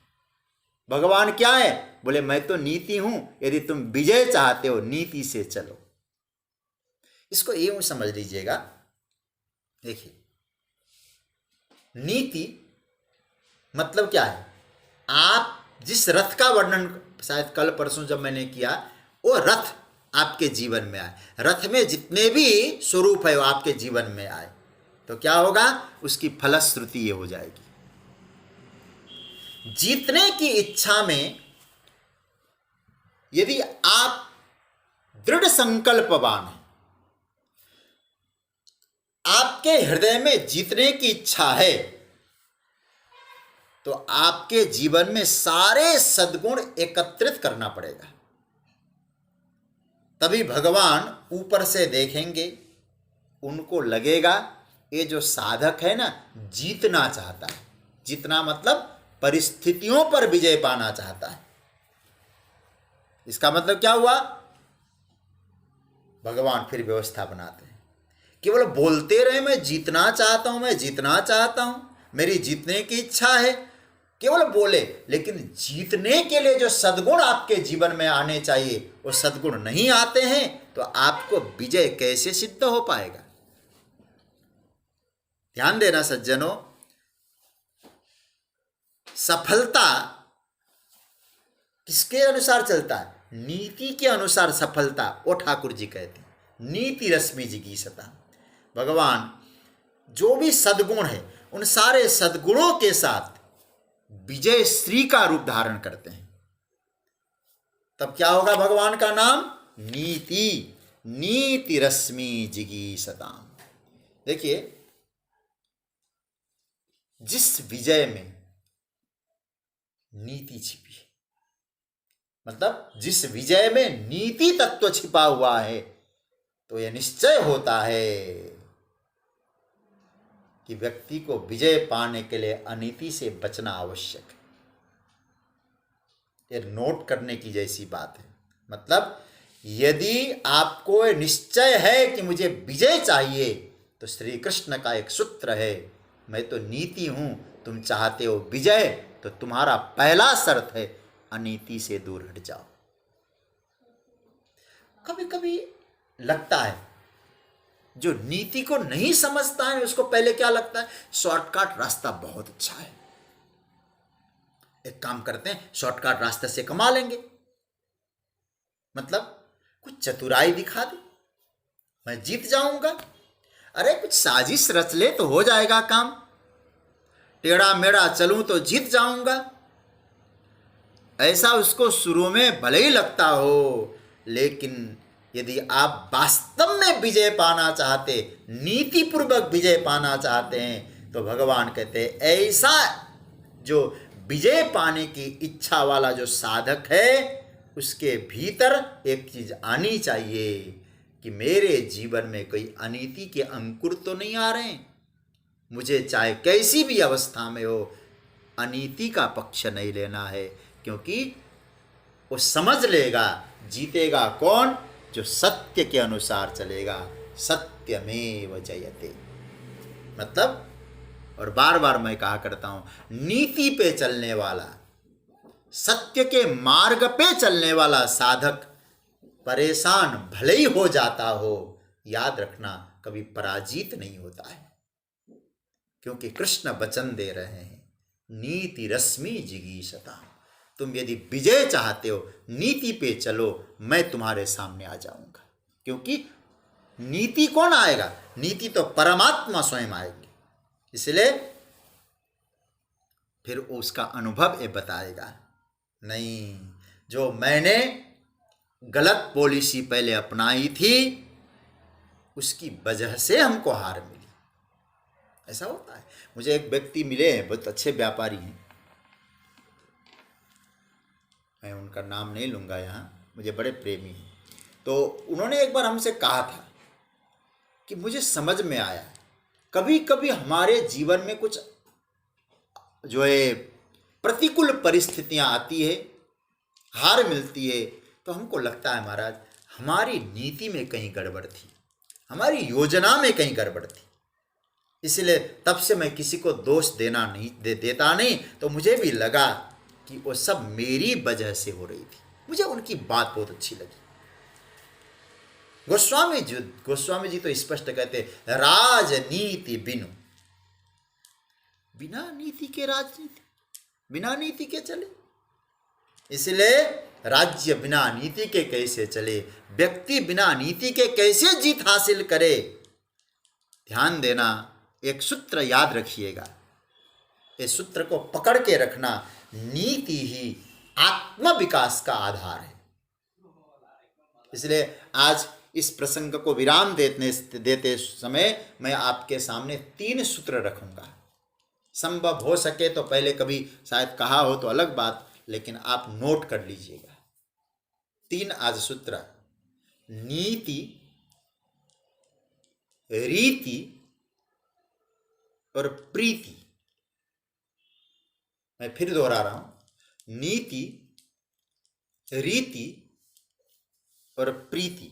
भगवान क्या है? बोले मैं तो नीति हूं, यदि तुम विजय चाहते हो नीति से चलो। इसको यूं समझ लीजिएगा, देखिए नीति मतलब क्या है? आप जिस रथ का वर्णन शायद कल परसों जब मैंने किया, वो रथ आपके जीवन में आए, रथ में जितने भी स्वरूप है वो आपके जीवन में आए, तो क्या होगा? उसकी फलश्रुति ये हो जाएगी। जीतने की इच्छा में यदि आप दृढ़ संकल्पवान हैं, आपके हृदय में जीतने की इच्छा है, तो आपके जीवन में सारे सद्गुण एकत्रित करना पड़ेगा। तभी भगवान ऊपर से देखेंगे, उनको लगेगा ये जो साधक है ना, जीतना चाहता है। जीतना मतलब परिस्थितियों पर विजय पाना चाहता है। इसका मतलब क्या हुआ? भगवान फिर व्यवस्था बनाते हैं। केवल बोलते रहे मैं जीतना चाहता हूं, मैं जीतना चाहता हूं, मेरी जीतने की इच्छा है, केवल बोले, लेकिन जीतने के लिए जो सद्गुण आपके जीवन में आने चाहिए वो सद्गुण नहीं आते हैं, तो आपको विजय कैसे सिद्ध हो पाएगा? ध्यान देना सज्जनों, सफलता किसके अनुसार चलता है? नीति के अनुसार सफलता। वो ठाकुर जी कहते हैं नीति रश्मि जिगीषताम्। भगवान जो भी सद्गुण है उन सारे सद्गुणों के साथ विजय श्री का रूप धारण करते हैं, तब क्या होगा? भगवान का नाम नीति, नीति रश्मि जिगीषताम्। देखिए, जिस विजय में नीति छिपी है, मतलब जिस विजय में नीति तत्व छिपा हुआ है, तो यह निश्चय होता है कि व्यक्ति को विजय पाने के लिए अनीति से बचना आवश्यक है। यह नोट करने की जैसी बात है। मतलब यदि आपको निश्चय है कि मुझे विजय चाहिए, तो श्री कृष्ण का एक सूत्र है, मैं तो नीति हूं, तुम चाहते हो विजय, तो तुम्हारा पहला शर्त है अनीति से दूर हट जाओ। कभी कभी लगता है जो नीति को नहीं समझता है उसको पहले क्या लगता है? शॉर्टकट रास्ता बहुत अच्छा है, एक काम करते हैं शॉर्टकट रास्ते से कमा लेंगे। मतलब कुछ चतुराई दिखा दे, मैं जीत जाऊंगा। अरे कुछ साजिश रच ले तो हो जाएगा काम, टेढ़ा मेढ़ा चलूं तो जीत जाऊंगा, ऐसा उसको शुरू में भले ही लगता हो। लेकिन यदि आप वास्तव में विजय पाना चाहते, नीतिपूर्वक विजय पाना चाहते हैं, तो भगवान कहते हैं ऐसा जो विजय पाने की इच्छा वाला जो साधक है, उसके भीतर एक चीज आनी चाहिए कि मेरे जीवन में कोई अनीति के अंकुर तो नहीं आ रहे। मुझे चाहे कैसी भी अवस्था में हो, अनीति का पक्ष नहीं लेना है, क्योंकि वो समझ लेगा जीतेगा कौन? जो सत्य के अनुसार चलेगा। सत्यमेव जयते। मतलब, और बार बार मैं कहा करता हूं, नीति पे चलने वाला, सत्य के मार्ग पे चलने वाला साधक परेशान भले ही हो जाता हो, याद रखना कभी पराजित नहीं होता है, क्योंकि कृष्ण वचन दे रहे हैं नीति रश्मि जिगीषताम्। तुम यदि विजय चाहते हो, नीति पे चलो, मैं तुम्हारे सामने आ जाऊंगा। क्योंकि नीति कौन आएगा? नीति तो परमात्मा स्वयं आएगी। इसलिए फिर उसका अनुभव ये बताएगा, नहीं, जो मैंने गलत पॉलिसी पहले अपनाई थी उसकी वजह से हमको हार मिली। ऐसा होता है। मुझे एक व्यक्ति मिले हैं, बहुत अच्छे व्यापारी हैं, मैं उनका नाम नहीं लूँगा यहाँ, मुझे बड़े प्रेमी हैं। तो उन्होंने एक बार हमसे कहा था कि मुझे समझ में आया, कभी कभी हमारे जीवन में कुछ जो है प्रतिकूल परिस्थितियाँ आती है, हार मिलती है, तो हमको लगता है महाराज हमारी नीति में कहीं गड़बड़ थी, हमारी योजना में कहीं गड़बड़ थी। इसलिए तब से मैं किसी को दोष देता नहीं, तो मुझे भी लगा कि वो सब मेरी वजह से हो रही थी। मुझे उनकी बात बहुत अच्छी लगी। गोस्वामी जी तो स्पष्ट कहते, राजनीति बिनु, बिना नीति के राजनीति, बिना नीति के चले। इसलिए राज्य बिना नीति के कैसे चले, व्यक्ति बिना नीति के कैसे जीत हासिल करे। ध्यान देना, एक सूत्र याद रखिएगा, इस सूत्र को पकड़ के रखना, नीति ही आत्म विकास का आधार है। इसलिए आज इस प्रसंग को विराम देते समय मैं आपके सामने 3 सूत्र रखूंगा। संभव हो सके तो पहले कभी शायद कहा हो तो अलग बात, लेकिन आप नोट कर लीजिएगा। 3 आज सूत्र, नीति, रीति और प्रीति। मैं फिर दोहरा रहा हूं, नीति, रीति और प्रीति,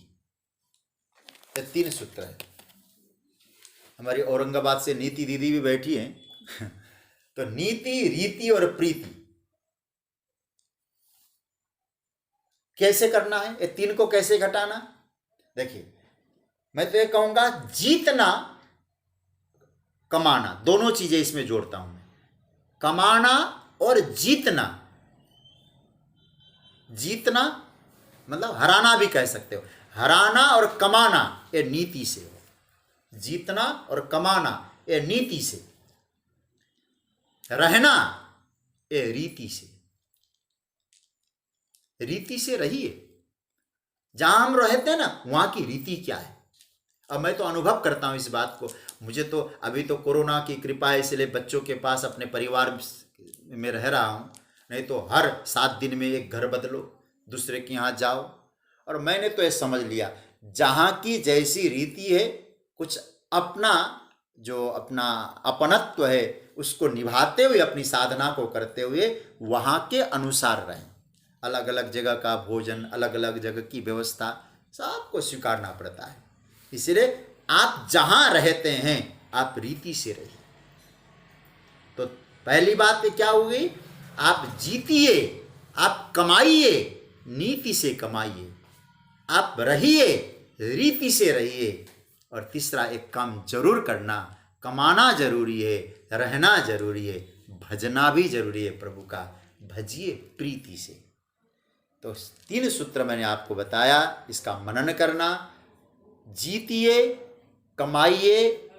ये 3 सूत्र है। हमारी औरंगाबाद से नीति दीदी भी बैठी हैं तो नीति, रीति और प्रीति कैसे करना है, ये 3 को कैसे घटाना। देखिए, मैं तो ये कहूंगा, जीतना कमाना, दोनों चीजें इसमें जोड़ता हूं मैं, कमाना और जीतना। जीतना मतलब हराना भी कह सकते हो, हराना और कमाना ये नीति से हो, जीतना और कमाना ये नीति से, रहना ये रीति से। रीति से रहिए, जहां हम रहते हैं ना वहां की रीति क्या है। अब मैं तो अनुभव करता हूं इस बात को, मुझे तो अभी तो कोरोना की कृपा है, इसलिए बच्चों के पास अपने परिवार में रह रहा हूं, नहीं तो हर 7 दिन में एक घर बदलो, दूसरे के यहाँ जाओ। और मैंने तो ये समझ लिया, जहाँ की जैसी रीति है, कुछ अपना जो अपना अपनत्व है उसको निभाते हुए, अपनी साधना को करते हुए वहाँ के अनुसार रहें। अलग अलग जगह का भोजन, अलग अलग जगह की व्यवस्था, सबको स्वीकारना पड़ता है। इसलिए आप जहाँ रहते हैं आप रीति से रहिए। तो पहली बात क्या होगी, आप जीतिए, आप कमाइए, नीति से कमाइए, आप रहिए, रीति से रहिए। और तीसरा एक काम जरूर करना, कमाना जरूरी है, रहना जरूरी है, भजना भी जरूरी है, प्रभु का भजिए प्रीति से। तो 3 सूत्र मैंने आपको बताया, इसका मनन करना, जीतिए, कमाइए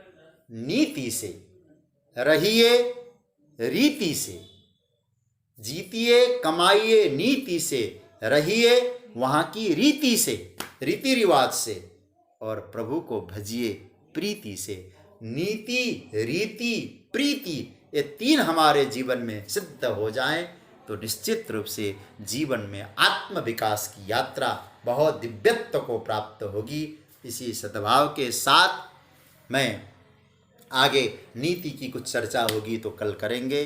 नीति से, रहिए रीति से। जीतिए, कमाइए नीति से, रहिए वहाँ की रीति से, रीति रिवाज से, और प्रभु को भजिए प्रीति से। नीति, रीति, प्रीति, ये 3 हमारे जीवन में सिद्ध हो जाएं तो निश्चित रूप से जीवन में आत्म विकास की यात्रा बहुत दिव्यत्व को प्राप्त होगी। इसी सद्भाव के साथ मैं आगे नीति की कुछ चर्चा होगी तो कल करेंगे,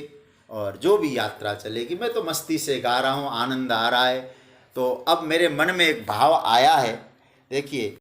और जो भी यात्रा चलेगी। मैं तो मस्ती से गा रहा हूँ, आनंद आ रहा है। तो अब मेरे मन में एक भाव आया है, देखिए,